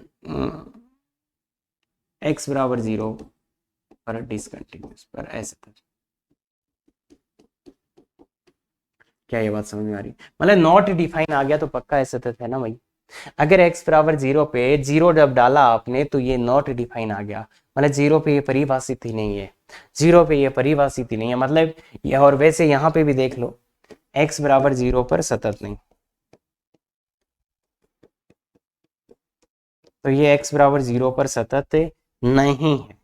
x बराबर 0 पर डिसकंटिन्यूअस पर ऐसे था। क्या ये बात समझ में आ रही? मतलब नॉट डिफाइन आ गया तो पक्का ऐसे है ना भाई। अगर x बराबर 0 पे 0 जब डाला आपने तो ये नॉट डिफाइन आ गया, मतलब 0 पे ये परिभाषित ही नहीं है, 0 पे ये परिभाषित ही नहीं है, मतलब ये। और वैसे यहाँ पे भी देख लो, x बराबर 0 पर सतत नहीं, तो ये x बराबर 0 पर सतत नहीं है।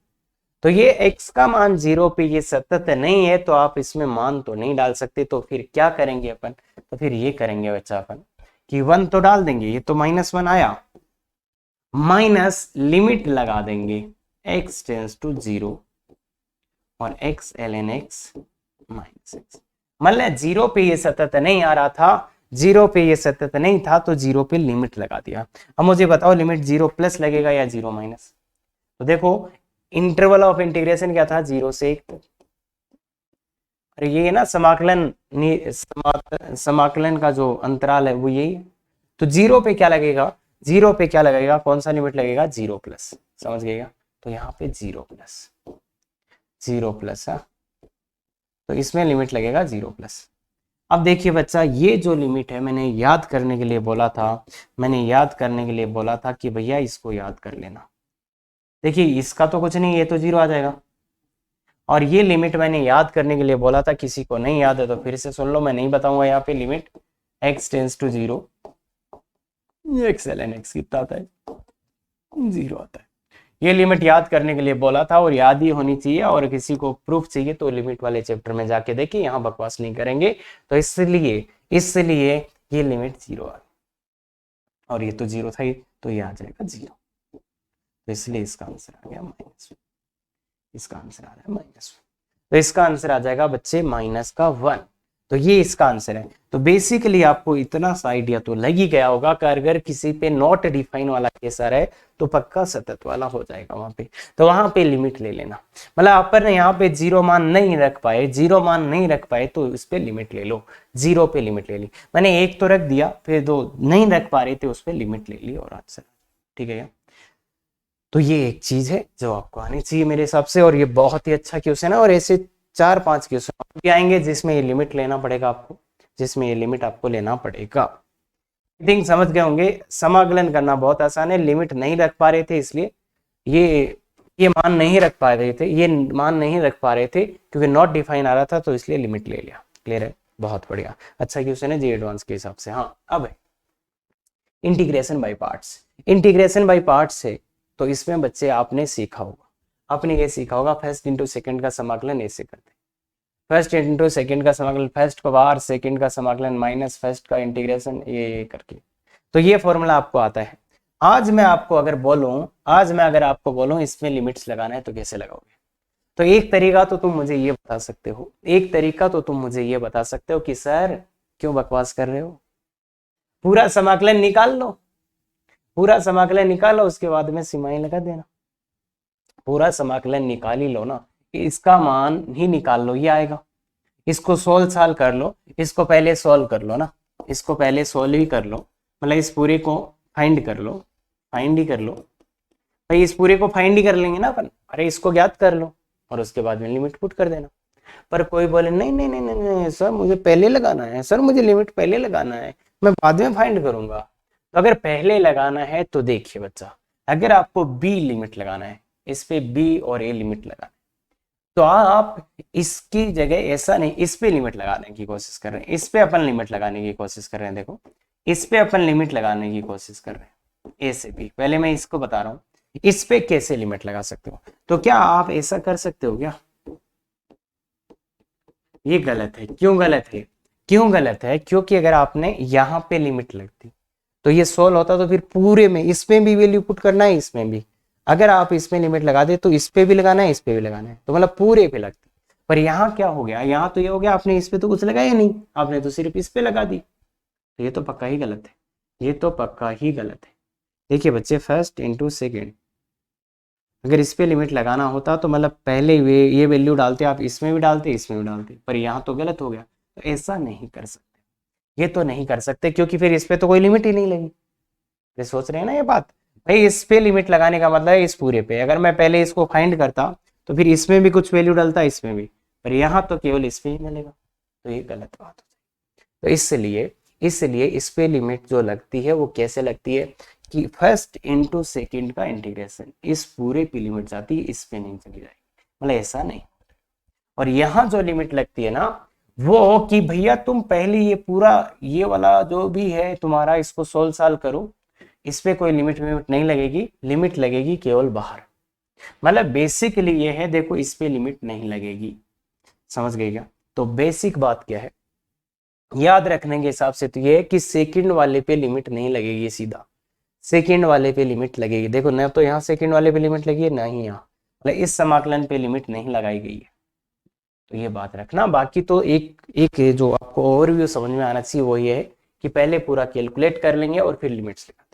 तो ये x का मान 0 पे ये सतत नहीं है, तो आप इसमें मान तो नहीं डाल सकते। तो फिर क्या करेंगे अपन, तो फिर ये करेंगे बच्चा अपन कि 1 तो डाल देंगे, ये तो -1 आया, माइनस लिमिट लगा देंगे x टेंस टू 0 और x ln x minus x। मतलब 0 पे ये सतत नहीं आ रहा था, 0 पे ये सतत नहीं था, तो 0 पे लिमिट लगा दिया। अब मुझे बताओ लिमिट 0 प्लस लगेगा या 0 माइनस? तो देखो इंटरवल ऑफ इंटीग्रेशन क्या था, 0 से 1 तक। अरे ये ना समाकलन का जो अंतराल है वो यही है। तो 0 पे क्या लगेगा, 0 पे क्या लगेगा, कौन सा लिमिट लगेगा, 0 प्लस। समझ गएगा? तो यहाँ पे 0 प्लस, हाँ, तो इसमें लिमिट लगेगा 0 प्लस। अब देखिए बच्चा, ये जो लिमिट है मैंने याद करने के लिए बोला था, कि भैया इसको याद कर लेना। देखिए इसका तो कुछ नहीं, ये तो 0 आ जाएगा, और ये लिमिट मैंने याद करने के लिए बोला था। किसी को नहीं याद है तो फिर से सुन लो, मैं नहीं बताऊंगा। यहाँ पे limit x tends to 0, x ln x कितना आता है, 0 आता है। ये लिमिट याद करने के लिए बोला था और याद ही होनी चाहिए। और किसी को प्रूफ चाहिए तो लिमिट वाले चैप्टर में जाके देखिए, यहाँ बकवास नहीं करेंगे। तो इसलिए ये लिमिट 0 आ गई, और ये तो 0 था ही, तो ये आ जाएगा 0। तो इसलिए इसका आंसर आ गया -1, इसका आंसर आ रहा है -1। तो इसका आंसर आ जाएगा बच्चे -1। तो ये इसका आंसर है। तो बेसिकली आपको इतना सा आइडिया तो लग ही गया होगा कि अगर किसी पे नॉट डिफाइन वाला केस आ रहा है तो पक्का सतत वाला हो जाएगा वहां पे, तो वहां पे लिमिट ले लेना। मतलब आप पर यहाँ पे जीरो मान नहीं रख पाए, जीरो मान नहीं रख पाए तो इस पे लिमिट ले लो, जीरो पे लिमिट ले ली। मैंने एक तो रख दिया, फिर दो नहीं रख पा रहे थे उस पर लिमिट ले ली और आंसर। ठीक है क्या? तो ये एक चीज है जो आपको आनी चाहिए मेरे हिसाब से, और ये बहुत ही अच्छा क्वेश्चन है। और ऐसे 4-5 क्वेश्चन भी आएंगे जिसमें ये लिमिट लेना पड़ेगा आपको, जिसमें ये लिमिट आपको लेना पड़ेगा। आई थिंक समझ गए होंगे, समाकलन करना बहुत आसान है। लिमिट नहीं रख पा रहे थे इसलिए ये मान नहीं रख पा रहे थे, ये मान नहीं रख पा रहे थे क्योंकि नॉट डिफाइन आ रहा था, तो इसलिए लिमिट ले लिया। क्लियर है? बहुत बढ़िया, अच्छा क्वेश्चन है जी एडवांस के हिसाब से। हाँ, अब है integration by parts. Integration by parts है तो इसमें बच्चे आपने सीखा होगा, आपने ये सीखा होगा फर्स्ट इंटू सेकंड का समाकलन ऐसे करते हैं। फर्स्ट इंटू सेकंड का समाकलन, फर्स्ट को बाहर, सेकंड का समाकलन माइनस फर्स्ट का इंटीग्रेशन, ये करके। तो ये फॉर्मूला आपको आता है। आज मैं आपको अगर बोलूं, आज मैं अगर आपको बोलूं इसमें लिमिट्स लगाना है तो कैसे लगाओगे? तो एक तरीका तो तुम मुझे ये बता सकते हो, एक तरीका तो तुम मुझे ये बता सकते हो कि सर क्यों बकवास कर रहे हो, पूरा समाकलन निकाल लो, पूरा समाकलन निकालो, उसके बाद में सीमाएं लगा देना। पूरा समाकलन निकाल ही लो ना, इसका मान ही निकाल लो, ये आएगा। इसको सोल्व कर लो, इसको पहले सोल्व कर लो ना, इसको पहले सोल्व ही कर लो, मतलब इस पूरे को फाइंड कर लो, फाइंड ही कर लो भाई, इस पूरे को फाइंड ही कर लेंगे ना अपन। अरे इसको ज्ञात कर लो और उसके बाद में लिमिट पुट कर देना। पर कोई बोले नहीं नहीं नहीं नहीं, नहीं सर मुझे पहले लगाना है, सर मुझे लिमिट पहले लगाना है, मैं बाद में फाइंड करूंगा। तो अगर पहले लगाना है तो देखिए बच्चा, अगर आपको बी लिमिट लगाना है, इस पे बी और ए लिमिट लगाना है, तो आप इसकी जगह ऐसा नहीं, इस पे लिमिट लगाने की कोशिश कर रहे हैं, इस पे अपन लिमिट लगाने की कोशिश कर रहे हैं। देखो इस पे अपन लिमिट लगाने की कोशिश कर रहे हैं, ए से बी। पहले मैं इसको बता रहा हूँ इस पे कैसे लिमिट लगा सकते हो। तो क्या आप ऐसा कर सकते हो क्या? ये गलत है। क्यों गलत है? क्यों गलत है? क्योंकि अगर आपने यहाँ पे लिमिट लगती तो ये सोल्व होता, तो फिर पूरे में इसमें भी वैल्यू पुट करना है, इसमें भी। अगर आप इसमें लिमिट लगा दे तो इस पे भी लगाना है, इस पे भी लगाना है, तो मतलब पूरे पे लगती। पर यहाँ क्या हो गया, यहाँ तो ये हो गया आपने इस पे तो कुछ लगाया नहीं, आपने तो सिर्फ इस पे लगा दी। तो ये तो पक्का ही गलत है, ये तो पक्का ही गलत है। देखिए बच्चे, फर्स्ट इंटू सेकेंड, अगर इस पे लिमिट लगाना होता तो मतलब पहले ये वैल्यू डालते, आप इसमें भी डालते, इसमें भी डालते, पर यहाँ तो गलत हो गया। तो ऐसा नहीं कर सकते, ये तो नहीं कर सकते, क्योंकि फिर इस पे तो कोई लिमिट ही नहीं लगी। ये सोच रहे हैं ना ये बात भाई, इस पे लिमिट लगाने का मतलब है इस पूरे पे। अगर मैं पहले इसको फाइंड करता तो फिर इसमें भी कुछ वैल्यू डालता, इसमें भी, पर यहाँ तो केवल इस पे ही मिलेगा, तो ये गलत बात हो जाएगी। तो इसलिए इस पे लिमिट जो लगती है वो कैसे लगती है कि फर्स्ट इंटू सेकेंड का इंटीग्रेशन, इस पूरे की लिमिट जाती है, इस पे नहीं चली जाएगी, मतलब ऐसा नहीं। और यहाँ जो लिमिट लगती है ना वो कि भैया तुम पहले ये पूरा ये वाला जो भी है तुम्हारा, इसको सोल्व करो, इस पे कोई लिमिट नहीं लगेगी, लिमिट लगेगी केवल बाहर। मतलब बेसिकली ये है, देखो इस पे लिमिट नहीं लगेगी। समझ गए क्या? तो बेसिक बात क्या है याद रखने के हिसाब से, तो ये है कि सेकंड वाले पे लिमिट नहीं लगेगी, सीधा सेकंड वाले पे लिमिट लगेगी। देखो ना, तो यहाँ सेकंड वाले पे लिमिट लगी है ना ही यहाँ, मतलब इस समाकलन पे लिमिट नहीं लगाई गई है। तो ये बात रखना। बाकी तो एक एक जो आपको ओवरव्यू समझ में आना चाहिए वो ये है कि पहले पूरा कैलकुलेट कर लेंगे और फिर लिमिट्स लगाते हैं।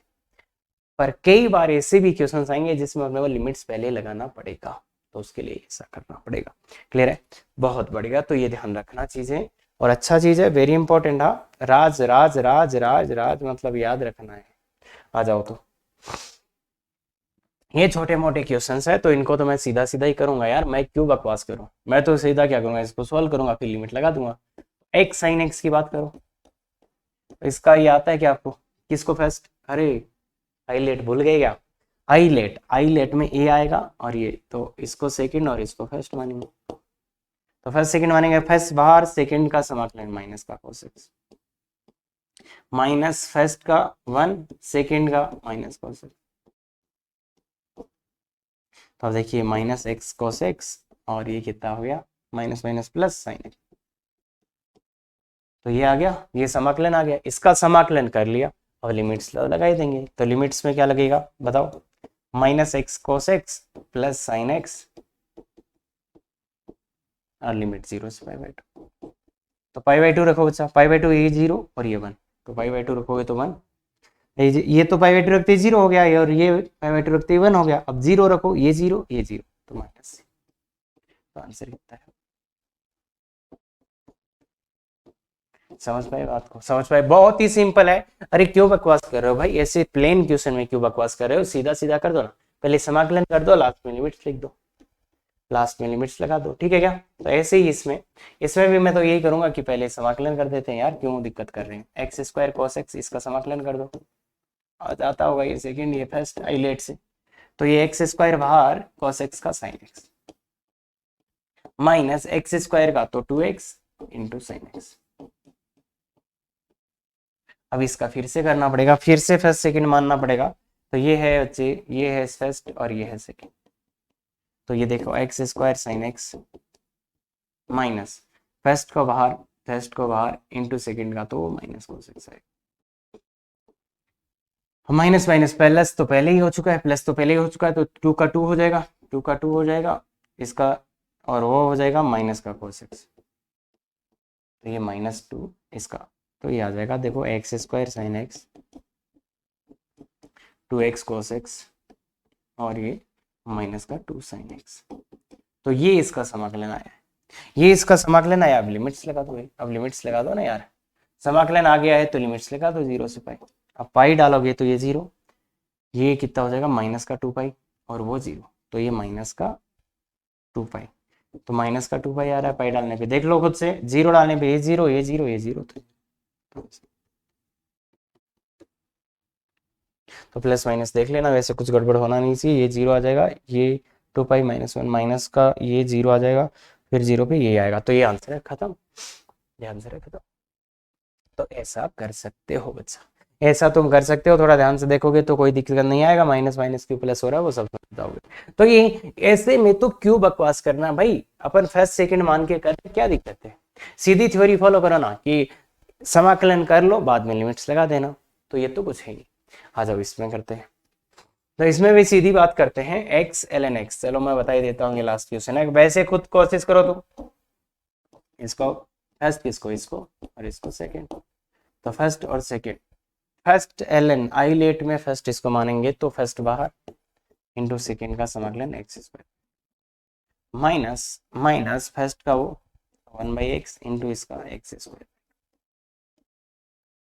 पर कई बार ऐसे भी क्वेश्चन आएंगे जिसमें अपने को लिमिट्स पहले लगाना पड़ेगा, तो उसके लिए ऐसा करना पड़ेगा। क्लियर है? बहुत बढ़िया। तो ये ध्यान रखना चीजें, और अच्छा चीज है, वेरी इंपॉर्टेंट। हाँ, राज राज राज राज राज मतलब याद रखना है। आ जाओ, तो ये छोटे मोटे क्वेश्चंस है तो इनको तो मैं सीधा सीधा ही करूंगा यार, मैं क्यों बकवास करूं, मैं तो सीधा क्या करूंगा, इसको सॉल्व करूंगा फिर लिमिट लगा दूंगा। एक्स साइन एक्स की बात करो, इसका ये आता है क्या आपको? किसको फर्स्ट? अरे आईलेट भूल गए क्या? आईलेट, आईलेट में ए आएगा और ये, तो इसको सेकंड और इसको फर्स्ट मानेंगे। तो फर्स्ट सेकंड मानेंगे, फर्स्ट बाहर, सेकंड का समाकलन माइनस का cos x, माइनस फर्स्ट का 1, सेकंड का माइनस cos x। तो देखिए माइनस एक्स cos x, और ये कितना हो गया, minus minus plus sine x. तो ये आ गया, ये समाकलन आ गया, इसका समाकलन कर लिया और लिमिट्स लगा ही देंगे। तो लिमिट्स में क्या लगेगा बताओ? Minus x cos x plus sine x और लिमिट 0 से 5/2। तो पाई बाई टू रखो बच्चा, पाई बाई टू ये 0 और ये 1, तो पाई बाई टू रखोगे तो 1, ये तो पाई बाई टू रखते 0 हो गया, और ये पाई बाई टू रखते 1 हो गया। अब 0 रखो, ये 0 ये 0, तो माइनस, तो आंसर कितना है? समझ पाए बात को? समझ पाए? बहुत ही सिंपल है। अरे क्यों बकवास कर रहे हो भाई, ऐसे प्लेन क्वेश्चन में क्यों बकवास कर रहे हो? सीधा सीधा कर दो ना, पहले समाकलन कर दो, लास्ट में लिमिट्स लिख दो, लास्ट में लिमिट्स लगा दो, ठीक है क्या? तो ऐसे ही इसमें भी मैं तो यही करूंगा कि पहले समाकलन कर देते हैं यार, क्यों दिक्कत कर रहे हैं? एक्स स्क्वायर कॉस एक्स, इसका समाकलन कर दो, आता होगा ये सेकंड, ये फर्स्ट, आई लेट से। तो ये एक्स स्क्वायर बाहर, कॉस एक्स का sign x, minus x square का तो 2x इंटू साइन एक्स। अब इसका फिर से करना पड़ेगा, फिर से फर्स्ट सेकंड मानना पड़ेगा। तो ये है बच्चे, ये है फर्स्ट और ये है सेकंड। तो ये देखो x square sine x minus first को बाहर इंटू सेकंड का तो माइनस कोस एक्स है। माइनस माइनस प्लस तो पहले ही हो चुका है, प्लस तो पहले ही हो चुका है, तो 2 का 2 हो जाएगा, 2 का 2 हो जाएगा इसका, और वो हो जाएगा माइनस का कोस एक्स, तो ये -2 इसका, तो ये आ जाएगा देखो x square sine x 2x cos x और ये माइनस का 2 साइन एक्स। तो ये इसका समाकलन आया है, ये इसका समाकलन आया। अब लिमिट्स लगा दो भाई, अब लिमिट्स लगा दो ना यार, समाकलन आ गया है तो लिमिट्स लगा दो 0 से पाई। अब पाई डालोगे तो ये 0, ये कितना हो जाएगा माइनस का 2 पाई और वो 0, तो ये माइनस का 2 पाई, तो माइनस का 2 पाई आ रहा है पाई डालने पे, देख लो खुद से, 0 डालने पे ये 0 ये 0 ये 0, तो प्लस माइनस देख लेना, वैसे कुछ गड़बड़ होना नहीं चाहिए। ये 0 आ जाएगा, ये 2 पाई -1 माइनस का ये 0 आ जाएगा, फिर 0 पे ये आएगा, तो ये आंसर है, खत्म, ये आंसर है, खत्म। तो ऐसा कर सकते हो बच्चा, ऐसा तुम कर सकते हो, थोड़ा ध्यान से देखोगे तो कोई दिक्कत नहीं आएगा, माइनस माइनस क्यों प्लस हो रहा है वो सब समझ जाओगे। तो ये ऐसे में तो क्यों बकवास करना भाई, अपन फर्स्ट सेकंड मान के कर, क्या दिक्कत है? सीधी थ्योरी फॉलो करो ना कि समाकलन कर लो, बाद में लिमिट्स लगा देना, तो ये तो कुछ है नहीं। आ जाओ इसमें करते हैं, तो इसमें भी सीधी बात करते हैं, x ln x, चलो मैं बता ही देता हूँ, ये लास्ट क्वेश्चन है, वैसे खुद कोशिश करो तो इसको फर्स्ट, इसको और इसको सेकंड, तो फर्स्ट और second, first ln I let में फर्स्ट इसको मानेंगे तो फर्स्ट बाहर इंटू सेकंड का समाकलन एक्स स्क्वायर माइनस फर्स्ट का वो 1/x इंटू इसका एक्स स्क्वायर,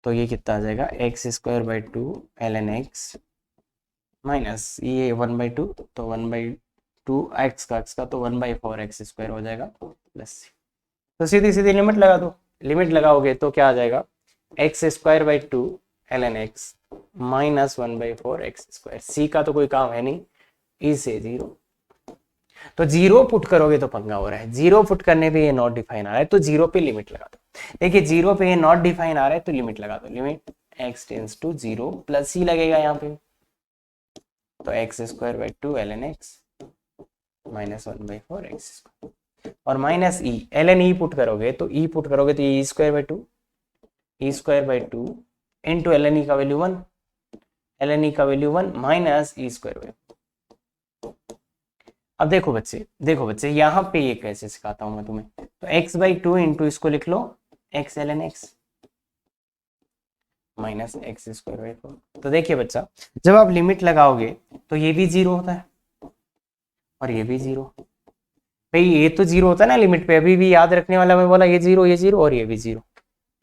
तो ये कितना आ जाएगा X square by 2 ln x minus ये 1/2, तो 1/2 एक्स का तो 1/4 एक्स स्क्वायर हो जाएगा प्लस, तो सीधी सीधी लिमिट लगा दो, लिमिट लगाओगे तो क्या आ जाएगा X square by 2 ln x minus 1/4 x square. C का तो कोई काम है नहीं, ई से 0, तो 0 पुट करोगे तो पंगा हो रहा है, 0 पुट करने पे ये नॉट डिफाइन आ रहा है, तो 0 पे लिमिट लगा दो। देखिए 0 पे ये नॉट डिफाइन आ रहा है तो लिमिट लगा दो, limit x tends to 0 plus ही लगेगा यहाँ पे, तो x square by 2 ln x minus 1/4 x square, और minus e, ln e put करोगे तो ई पुट करोगे तो ये square by 2 into ln e का वैल्यू 1, ln ई का value 1 minus e square by. अब देखो बच्चे यहाँ पे ये कैसे सिखाता हूं मैं तुम्हें, तो x/2 इंटू इसको लिख लो x ln x minus x square by 4। तो देखिए बच्चा, जब आप लिमिट लगाओगे तो ये भी 0 होता है और ये भी 0, भाई ये तो 0 होता है ना लिमिट पे, अभी भी याद रखने वाला मैं बोला, ये 0 और ये भी 0,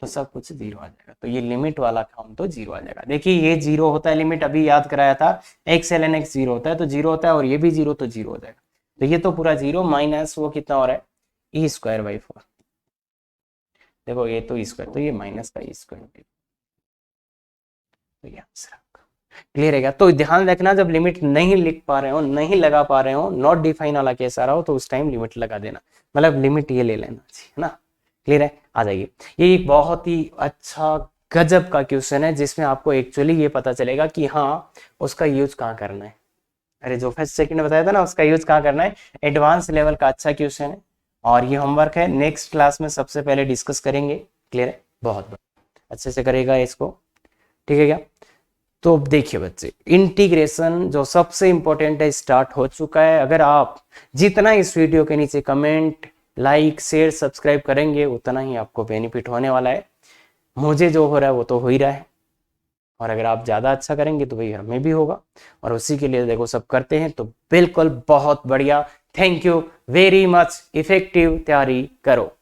तो सब कुछ 0 आ जाएगा, तो ये लिमिट वाला काम तो 0 आ जाएगा। देखिए ये 0 होता है लिमिट, अभी याद कराया था, x ln x 0 होता है तो 0 होता है, और ये भी 0 तो 0 हो जाएगा, तो ये तो पूरा 0 माइनस वो कितना हो रहा है ई स्क्वायर बाई 4, देखो ये तो ई स्क्वायर, तो ये माइनस का ई स्क्वायर, तो ये आंसर आपका क्लियर है क्या? तो ध्यान रखना, जब लिमिट नहीं लिख पा रहे हो, नहीं लगा पा रहे हो, नॉट डिफाइन वाला केस आ रहा हो, तो उस टाइम लिमिट लगा देना, मतलब लिमिट ये ले लेना चाहिए, है ना? क्लियर है? आ जाइए, ये एक बहुत ही अच्छा गजब का क्वेश्चन है, जिसमें आपको एक्चुअली ये पता चलेगा कि हाँ उसका यूज कहाँ करना है। अरे जो फर्स्ट सेकंड बताया था ना, उसका यूज कहाँ करना है, एडवांस लेवल का अच्छा क्वेश्चन है, और ये होमवर्क है, नेक्स्ट क्लास में सबसे पहले डिस्कस करेंगे। क्लियर है? बहुत अच्छे से करेगा इसको, ठीक है क्या? तो देखिए बच्चे, इंटीग्रेशन जो सबसे इंपॉर्टेंट है स्टार्ट हो चुका है। अगर आप जितना इस वीडियो के नीचे कमेंट लाइक शेयर सब्सक्राइब करेंगे उतना ही आपको बेनिफिट होने वाला है। मुझे जो हो रहा है वो तो हो ही रहा है, और अगर आप ज़्यादा अच्छा करेंगे तो भाई हमें भी होगा, और उसी के लिए देखो सब करते हैं तो बिल्कुल बहुत बढ़िया। Thank you very much. Effective तैयारी करो।